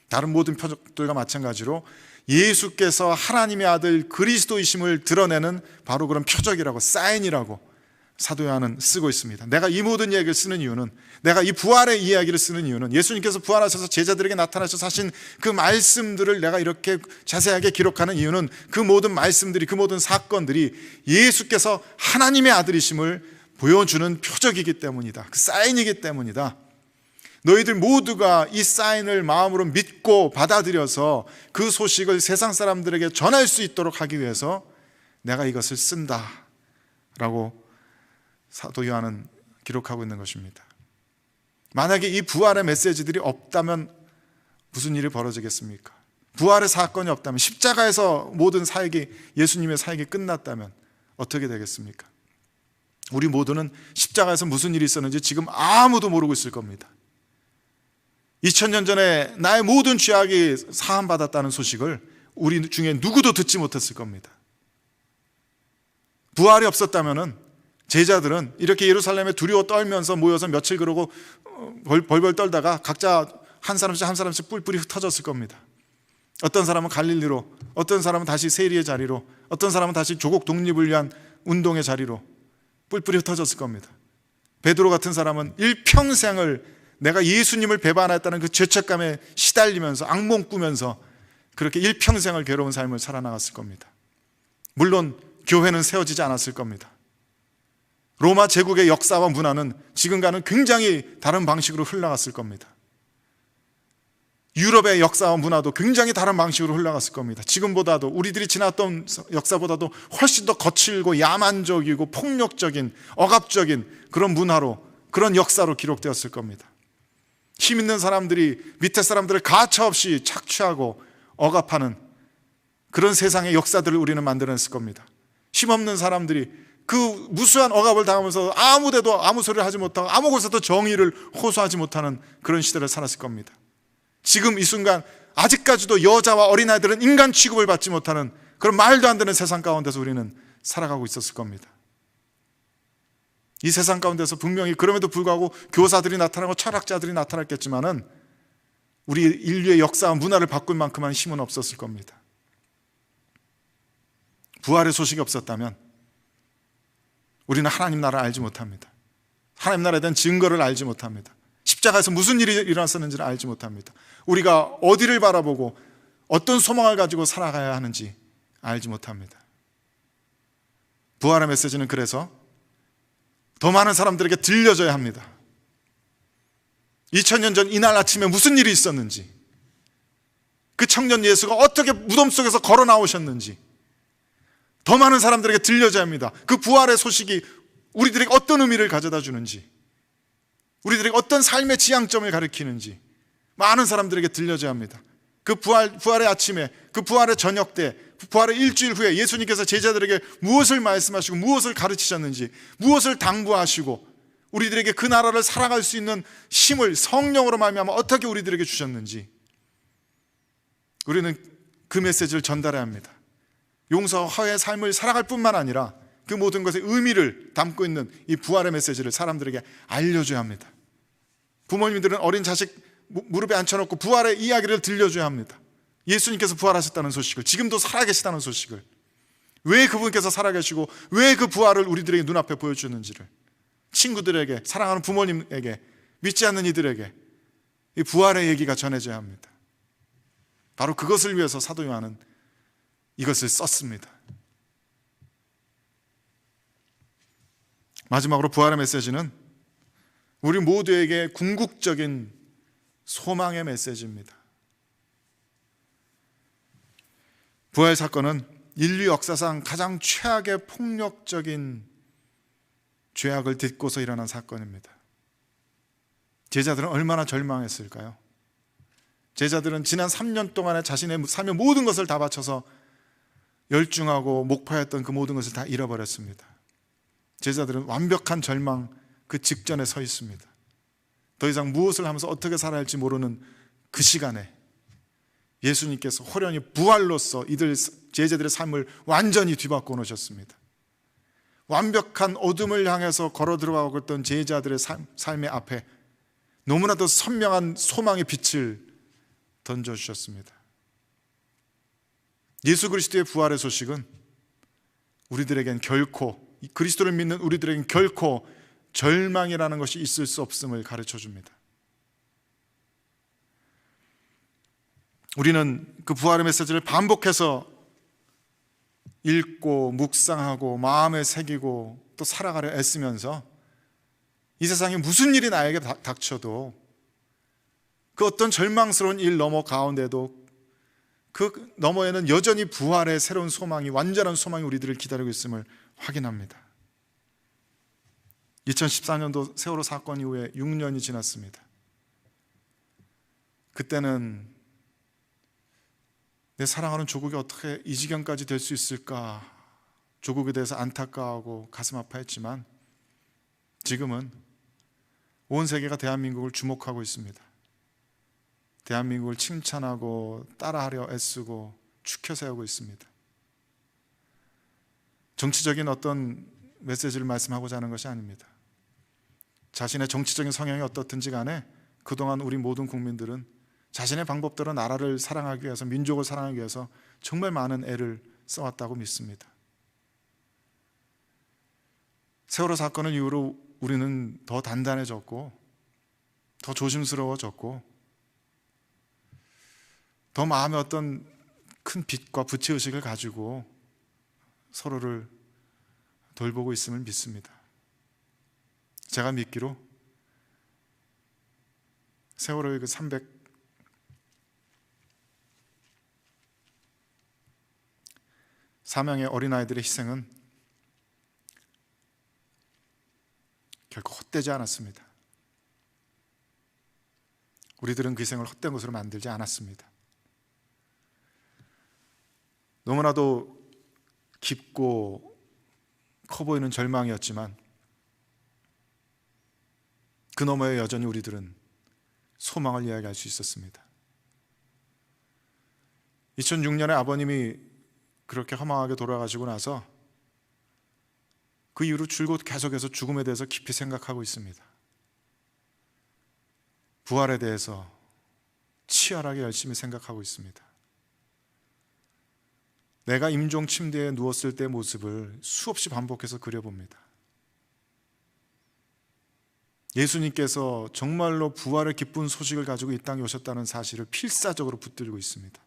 다른 모든 표적들과 마찬가지로 예수께서 하나님의 아들 그리스도이심을 드러내는 바로 그런 표적이라고, 사인이라고 사도 요한은 쓰고 있습니다. 내가 이 모든 이야기를 쓰는 이유는, 내가 이 부활의 이야기를 쓰는 이유는 예수님께서 부활하셔서 제자들에게 나타나셔서 하신 그 말씀들을 내가 이렇게 자세하게 기록하는 이유는 그 모든 말씀들이, 그 모든 사건들이 예수께서 하나님의 아들이심을 보여주는 표적이기 때문이다. 그 사인이기 때문이다. 너희들 모두가 이 사인을 마음으로 믿고 받아들여서 그 소식을 세상 사람들에게 전할 수 있도록 하기 위해서 내가 이것을 쓴다 라고 사도 요한은 기록하고 있는 것입니다. 만약에 이 부활의 메시지들이 없다면 무슨 일이 벌어지겠습니까? 부활의 사건이 없다면, 십자가에서 모든 사역이, 예수님의 사역이 끝났다면 어떻게 되겠습니까? 우리 모두는 십자가에서 무슨 일이 있었는지 지금 아무도 모르고 있을 겁니다. 2000년 전에 나의 모든 죄악이 사함받았다는 소식을 우리 중에 누구도 듣지 못했을 겁니다. 부활이 없었다면 제자들은 이렇게 예루살렘에 두려워 떨면서 모여서 며칠 그러고 벌벌 떨다가 각자 한 사람씩 뿔뿔이 흩어졌을 겁니다. 어떤 사람은 갈릴리로, 어떤 사람은 다시 세리의 자리로, 어떤 사람은 다시 조국 독립을 위한 운동의 자리로 뿔뿔이 흩어졌을 겁니다. 베드로 같은 사람은 일평생을 내가 예수님을 배반했다는 그 죄책감에 시달리면서 악몽 꾸면서 그렇게 일평생을 괴로운 삶을 살아나갔을 겁니다. 물론 교회는 세워지지 않았을 겁니다. 로마 제국의 역사와 문화는 지금과는 굉장히 다른 방식으로 흘러갔을 겁니다. 유럽의 역사와 문화도 굉장히 다른 방식으로 흘러갔을 겁니다. 지금보다도, 우리들이 지났던 역사보다도 훨씬 더 거칠고 야만적이고 폭력적인, 억압적인 그런 문화로, 그런 역사로 기록되었을 겁니다. 힘 있는 사람들이 밑에 사람들을 가차없이 착취하고 억압하는 그런 세상의 역사들을 우리는 만들어냈을 겁니다. 힘없는 사람들이 그 무수한 억압을 당하면서 아무데도 아무 소리를 하지 못하고 아무 곳에도 정의를 호소하지 못하는 그런 시대를 살았을 겁니다. 지금 이 순간 아직까지도 여자와 어린아이들은 인간 취급을 받지 못하는 그런 말도 안 되는 세상 가운데서 우리는 살아가고 있었을 겁니다. 이 세상 가운데서 분명히 그럼에도 불구하고 교사들이 나타나고 철학자들이 나타났겠지만은 우리 인류의 역사와 문화를 바꿀 만큼만 힘은 없었을 겁니다. 부활의 소식이 없었다면 우리는 하나님 나라를 알지 못합니다. 하나님 나라에 대한 증거를 알지 못합니다. 십자가에서 무슨 일이 일어났었는지를 알지 못합니다. 우리가 어디를 바라보고 어떤 소망을 가지고 살아가야 하는지 알지 못합니다. 부활의 메시지는 그래서 더 많은 사람들에게 들려줘야 합니다. 2000년 전 이날 아침에 무슨 일이 있었는지, 그 청년 예수가 어떻게 무덤 속에서 걸어 나오셨는지 더 많은 사람들에게 들려줘야 합니다. 그 부활의 소식이 우리들에게 어떤 의미를 가져다 주는지, 우리들에게 어떤 삶의 지향점을 가리키는지 많은 사람들에게 들려줘야 합니다. 그 부활의 아침에, 그 부활의 저녁 때, 부활의 일주일 후에 예수님께서 제자들에게 무엇을 말씀하시고 무엇을 가르치셨는지, 무엇을 당부하시고 우리들에게 그 나라를 살아갈 수 있는 힘을 성령으로 말미암아 어떻게 우리들에게 주셨는지 우리는 그 메시지를 전달해야 합니다. 용서와 화해의 삶을 살아갈 뿐만 아니라 그 모든 것의 의미를 담고 있는 이 부활의 메시지를 사람들에게 알려줘야 합니다. 부모님들은 어린 자식 무릎에 앉혀놓고 부활의 이야기를 들려줘야 합니다. 예수님께서 부활하셨다는 소식을, 지금도 살아계시다는 소식을, 왜 그분께서 살아계시고 왜 그 부활을 우리들에게 눈앞에 보여주는지를 친구들에게, 사랑하는 부모님에게, 믿지 않는 이들에게 이 부활의 얘기가 전해져야 합니다. 바로 그것을 위해서 사도 요한은 이것을 썼습니다. 마지막으로 부활의 메시지는 우리 모두에게 궁극적인 소망의 메시지입니다. 부활 사건은 인류 역사상 가장 최악의 폭력적인 죄악을 딛고서 일어난 사건입니다. 제자들은 얼마나 절망했을까요? 제자들은 지난 3년 동안에 자신의 삶의 모든 것을 다 바쳐서 열중하고 목표했던 그 모든 것을 다 잃어버렸습니다. 제자들은 완벽한 절망 그 직전에 서 있습니다. 더 이상 무엇을 하면서 어떻게 살아야 할지 모르는 그 시간에 예수님께서 호련히 부활로서 제자들의 삶을 완전히 뒤바꿔 놓으셨습니다. 완벽한 어둠을 향해서 걸어 들어가고 있던 제자들의 삶의 앞에 너무나도 선명한 소망의 빛을 던져주셨습니다. 예수 그리스도의 부활의 소식은 우리들에겐 결코, 그리스도를 믿는 우리들에겐 결코 절망이라는 것이 있을 수 없음을 가르쳐 줍니다. 우리는 그 부활의 메시지를 반복해서 읽고 묵상하고 마음에 새기고 또 살아가려 애쓰면서 이 세상에 무슨 일이 나에게 닥쳐도 그 어떤 절망스러운 일 넘어 가운데도 그 너머에는 여전히 부활의 새로운 소망이, 완전한 소망이 우리들을 기다리고 있음을 확인합니다. 2014년도 세월호 사건 이후에 6년이 지났습니다. 그때는 내 사랑하는 조국이 어떻게 이 지경까지 될 수 있을까, 조국에 대해서 안타까워하고 가슴 아파했지만 지금은 온 세계가 대한민국을 주목하고 있습니다. 대한민국을 칭찬하고 따라하려 애쓰고 축혀 세우고 있습니다. 정치적인 어떤 메시지를 말씀하고자 하는 것이 아닙니다. 자신의 정치적인 성향이 어떻든지 간에 그동안 우리 모든 국민들은 자신의 방법대로 나라를 사랑하기 위해서, 민족을 사랑하기 위해서 정말 많은 애를 써왔다고 믿습니다. 세월호 사건을 이후로 우리는 더 단단해졌고 더 조심스러워졌고 더 마음에 어떤 큰 빛과 부채의식을 가지고 서로를 돌보고 있음을 믿습니다. 제가 믿기로 세월호의 그 304명의 어린아이들의 희생은 결코 헛되지 않았습니다. 우리들은 그 희생을 헛된 것으로 만들지 않았습니다. 너무나도 깊고 커 보이는 절망이었지만 그 너머에 여전히 우리들은 소망을 이야기할 수 있었습니다. 2006년에 아버님이 그렇게 허망하게 돌아가시고 나서 그 이후로 줄곧 계속해서 죽음에 대해서 깊이 생각하고 있습니다. 부활에 대해서 치열하게 열심히 생각하고 있습니다. 내가 임종 침대에 누웠을 때의 모습을 수없이 반복해서 그려봅니다. 예수님께서 정말로 부활의 기쁜 소식을 가지고 이 땅에 오셨다는 사실을 필사적으로 붙들고 있습니다.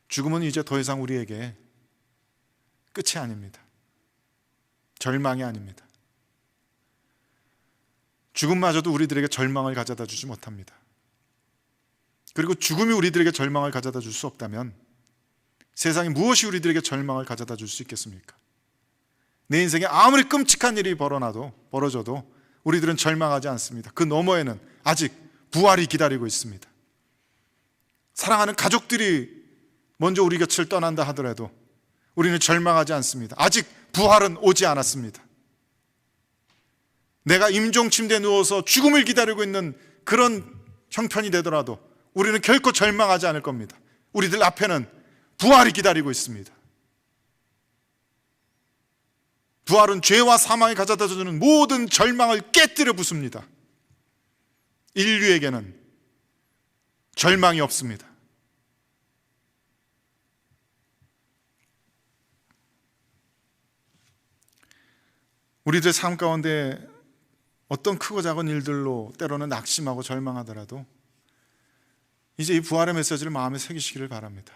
죽음은 이제 더 이상 우리에게 끝이 아닙니다. 절망이 아닙니다. 죽음마저도 우리들에게 절망을 가져다 주지 못합니다. 그리고 죽음이 우리들에게 절망을 가져다 줄 수 없다면 세상에 무엇이 우리들에게 절망을 가져다 줄 수 있겠습니까? 내 인생에 아무리 끔찍한 일이 벌어져도 우리들은 절망하지 않습니다. 그 너머에는 아직 부활이 기다리고 있습니다. 사랑하는 가족들이 먼저 우리 곁을 떠난다 하더라도 우리는 절망하지 않습니다. 아직 부활은 오지 않았습니다. 내가 임종 침대에 누워서 죽음을 기다리고 있는 그런 형편이 되더라도 우리는 결코 절망하지 않을 겁니다. 우리들 앞에는 부활이 기다리고 있습니다. 부활은 죄와 사망이 가져다 주는 모든 절망을 깨뜨려 부숩니다. 인류에게는 절망이 없습니다. 우리들의 삶 가운데 어떤 크고 작은 일들로 때로는 낙심하고 절망하더라도 이제 이 부활의 메시지를 마음에 새기시기를 바랍니다.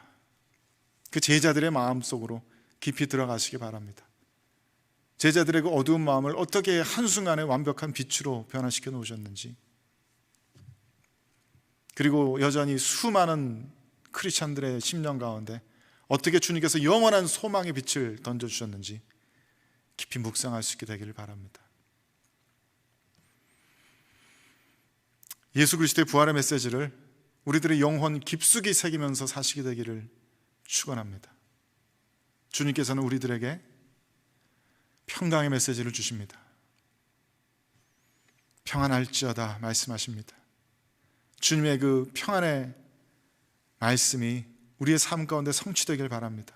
그 제자들의 마음속으로 깊이 들어가시기 바랍니다. 제자들의 그 어두운 마음을 어떻게 한순간에 완벽한 빛으로 변화시켜 놓으셨는지, 그리고 여전히 수많은 크리스찬들의 심령 가운데 어떻게 주님께서 영원한 소망의 빛을 던져주셨는지 깊이 묵상할 수 있게 되기를 바랍니다. 예수 그리스도의 부활의 메시지를 우리들의 영혼 깊숙이 새기면서 사시게 되기를 축원합니다. 주님께서는 우리들에게 평강의 메시지를 주십니다. 평안할지어다 말씀하십니다. 주님의 그 평안의 말씀이 우리의 삶 가운데 성취되길 바랍니다.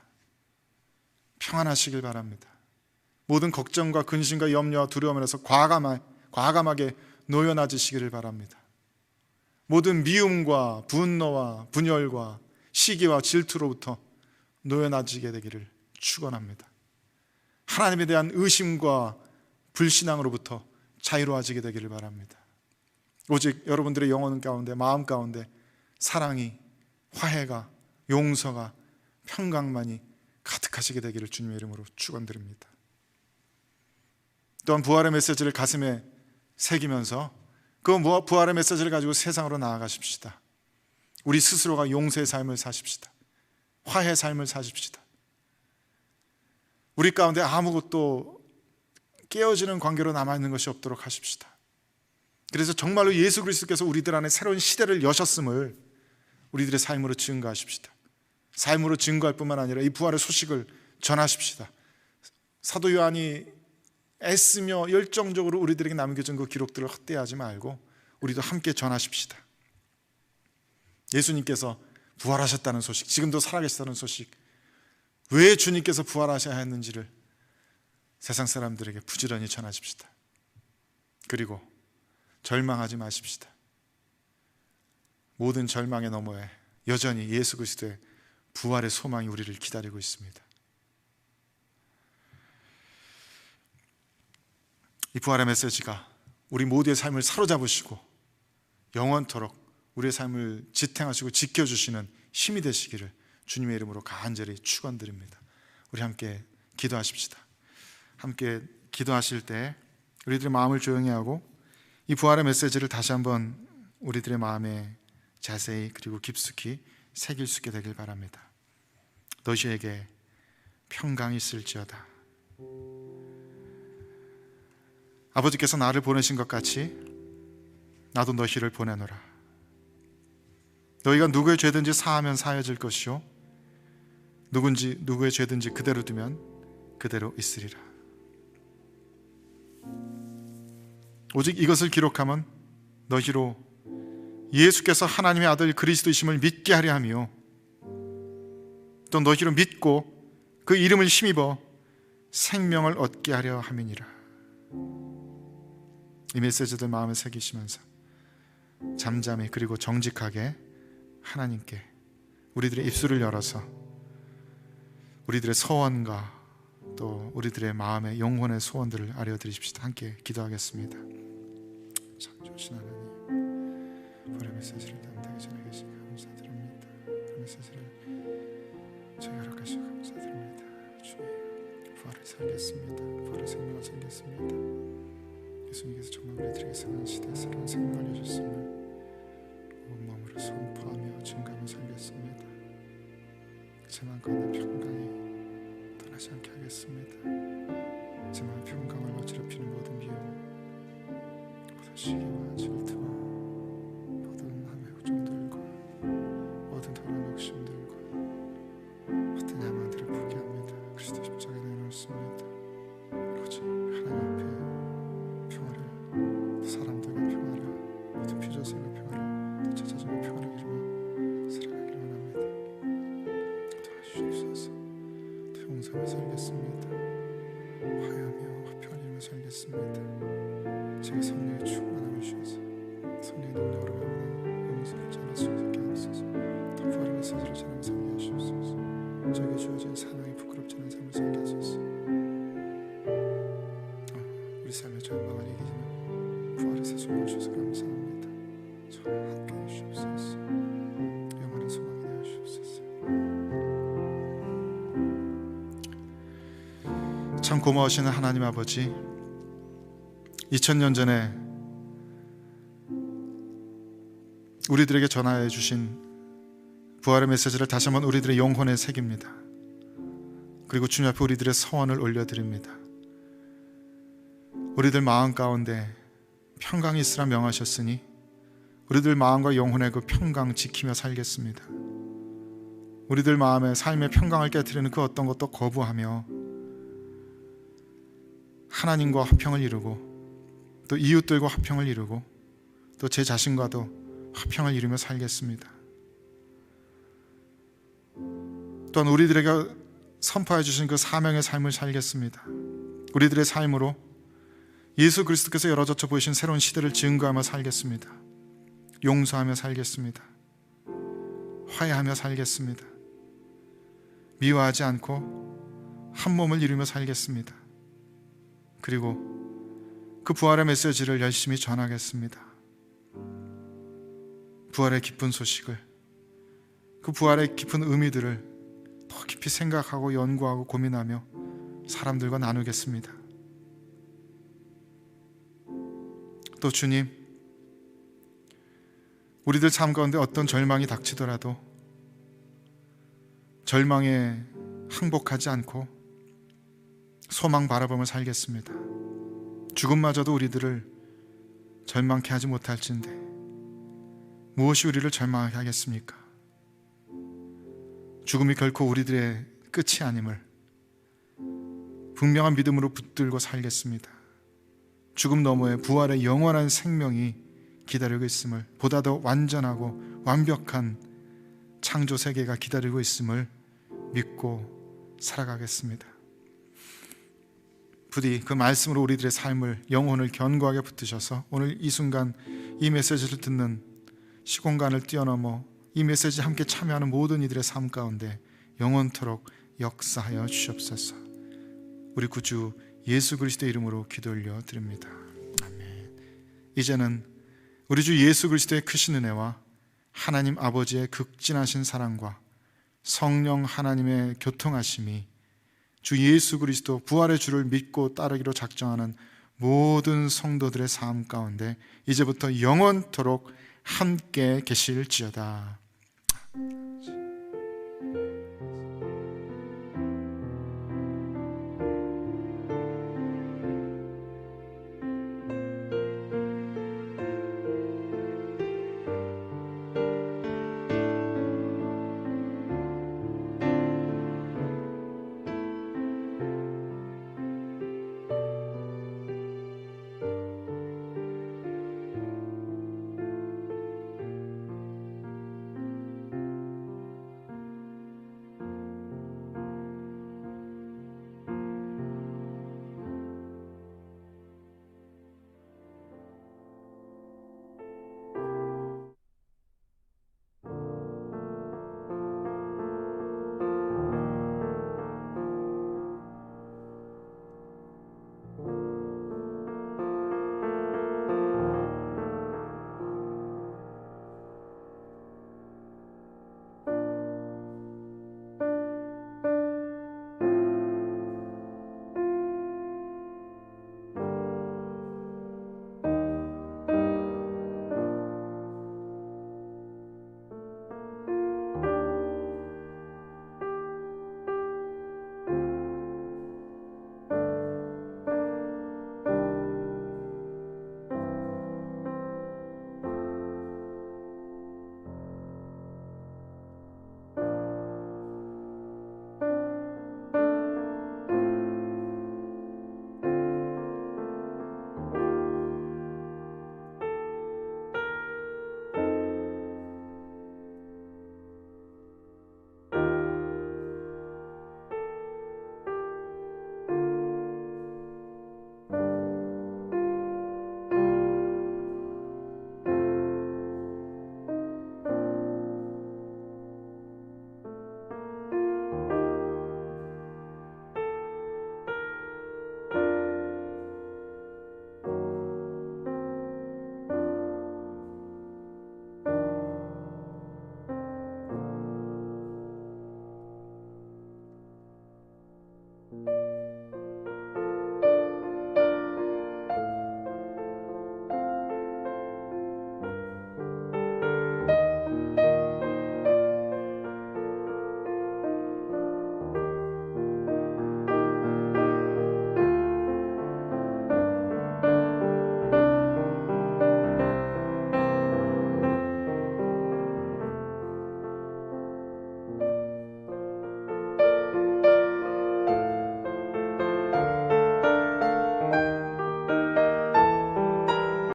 평안하시길 바랍니다. 모든 걱정과 근심과 염려와 두려움에서 과감하게 놓여놔지시기를 바랍니다. 모든 미움과 분노와 분열과 시기와 질투로부터 놓여놔지게 되기를 축원합니다. 하나님에 대한 의심과 불신앙으로부터 자유로워지게 되기를 바랍니다. 오직 여러분들의 영혼 가운데, 마음 가운데 사랑이, 화해가, 용서가, 평강만이 가득하시게 되기를 주님의 이름으로 축원드립니다. 또한 부활의 메시지를 가슴에 새기면서 그 부활의 메시지를 가지고 세상으로 나아가십시다. 우리 스스로가 용서의 삶을 사십시다. 화해의 삶을 사십시다. 우리 가운데 아무것도 깨어지는 관계로 남아있는 것이 없도록 하십시다. 그래서 정말로 예수 그리스도께서 우리들 안에 새로운 시대를 여셨음을 우리들의 삶으로 증거하십시다. 삶으로 증거할 뿐만 아니라 이 부활의 소식을 전하십시다. 사도 요한이 애쓰며 열정적으로 우리들에게 남겨준 그 기록들을 헛되이하지 말고 우리도 함께 전하십시다. 예수님께서 부활하셨다는 소식, 지금도 살아계시다는 소식, 왜 주님께서 부활하셔야 했는지를 세상 사람들에게 부지런히 전하십시다. 그리고 절망하지 마십시다. 모든 절망의 너머에 여전히 예수 그리스도의 부활의 소망이 우리를 기다리고 있습니다. 이 부활의 메시지가 우리 모두의 삶을 사로잡으시고 영원토록 우리의 삶을 지탱하시고 지켜주시는 힘이 되시기를 주님의 이름으로 간절히 축원드립니다. 우리 함께 기도하십시다. 함께 기도하실 때 우리들의 마음을 조용히 하고 이 부활의 메시지를 다시 한번 우리들의 마음에 자세히 그리고 깊숙이 새길 수 있게 되길 바랍니다. 너희에게 평강이 있을지어다. 아버지께서 나를 보내신 것 같이 나도 너희를 보내노라. 너희가 누구의 죄든지 사하면 사해질 것이요 누구의 죄든지 그대로 두면 그대로 있으리라. 오직 이것을 기록하면 너희로 예수께서 하나님의 아들 그리스도이심을 믿게 하려 하며 또 너희로 믿고 그 이름을 힘입어 생명을 얻게 하려 함이니라. 이 메시지들 마음에 새기시면서 잠잠히 그리고 정직하게 하나님께 우리들의 입술을 열어서 우리들의 소원과 또 우리들의 마음의 영혼의 소원들을 알려드리십시다. 함께 기도하겠습니다. 창조신 하나님, 부활의 메시지를 담대하게 전하시기 감사드립니다. 그 메시지를 저희 허락하시고 감사드립니다. 주님, 부활을 살겠습니다. 부활의 생명을 살겠습니다. 예수님께서 정말 우리들에게 새로운 시대에 새로운 생명을 주셨음을 온몸으로 선포하며 증거하며 살겠습니다. 제 마음 가운데 평강이 떠나지 않게 하겠습니다. 제 마음 평강을 어지럽히는 모든 미움, 모든 시기와 질투와 모든 남의 우정들과 모든 더러운 욕심들과 모든 야망들을 포기합니다. 그리스도 십자가에 내놓습니다. 오직 하나님 앞에 평화를, 사람들과 평화를, 모든 피조세과 평화를, 찾아주는 평화를 이루며 살아가기를 원합니다. 도와주시옵소서. 또 용서하며 살겠습니다. 화해하며 화평을 이루며 살겠습니다. 제가 성령의 충만함을 주셔서 성령의 능력으로 가는 용서를 전할 수 있게 하옵소서. 또 부활의 메시지를 전하며 살게 하시옵소서. 저에게 주어진 사명이 부끄럽지 않은 삶을 살게 하소서. 우리 삶의 절망을 이기지만 부활의 새 소망을 주셔서 감사합니다. 저와 함께 해주시옵소서. 영원한 소망이 되어 주옵소서. 참 고마우시는 하나님 아버지, 2000년 전에 우리들에게 전하여 주신 부활의 메시지를 다시 한번 우리들의 영혼에 새깁니다. 그리고 주님 앞에 우리들의 서원을 올려드립니다. 우리들 마음 가운데 평강이 있으라 명하셨으니 우리들 마음과 영혼의 그 평강 지키며 살겠습니다. 우리들 마음의 삶의 평강을 깨트리는 그 어떤 것도 거부하며 하나님과 화평을 이루고 또 이웃들과 화평을 이루고 또 제 자신과도 화평을 이루며 살겠습니다. 또한 우리들에게 선포해 주신 그 사명의 삶을 살겠습니다. 우리들의 삶으로 예수 그리스도께서 열어젖혀 보이신 새로운 시대를 증거하며 살겠습니다. 용서하며 살겠습니다. 화해하며 살겠습니다. 미워하지 않고 한 몸을 이루며 살겠습니다. 그리고 그 부활의 메시지를 열심히 전하겠습니다. 부활의 기쁜 소식을, 그 부활의 깊은 의미들을 더 깊이 생각하고 연구하고 고민하며 사람들과 나누겠습니다. 또 주님, 우리들 삶 가운데 어떤 절망이 닥치더라도 절망에 항복하지 않고 소망 바라보며 살겠습니다. 죽음마저도 우리들을 절망케 하지 못할진데 무엇이 우리를 절망하게 하겠습니까? 죽음이 결코 우리들의 끝이 아님을 분명한 믿음으로 붙들고 살겠습니다. 죽음 너머에 부활의 영원한 생명이 기다리고 있음을, 보다 더 완전하고 완벽한 창조 세계가 기다리고 있음을 믿고 살아가겠습니다. 부디 그 말씀으로 우리들의 삶을, 영혼을 견고하게 붙드셔서 오늘 이 순간 이 메시지를 듣는 시공간을 뛰어넘어 이 메시지에 함께 참여하는 모든 이들의 삶 가운데 영원토록 역사하여 주시옵소서. 우리 구주 예수 그리스도의 이름으로 기도 올려 드립니다. 아멘. 이제는 우리 주 예수 그리스도의 크신 은혜와 하나님 아버지의 극진하신 사랑과 성령 하나님의 교통하심이 주 예수 그리스도 부활의 주를 믿고 따르기로 작정하는 모든 성도들의 삶 가운데 이제부터 영원토록 함께 계실지어다.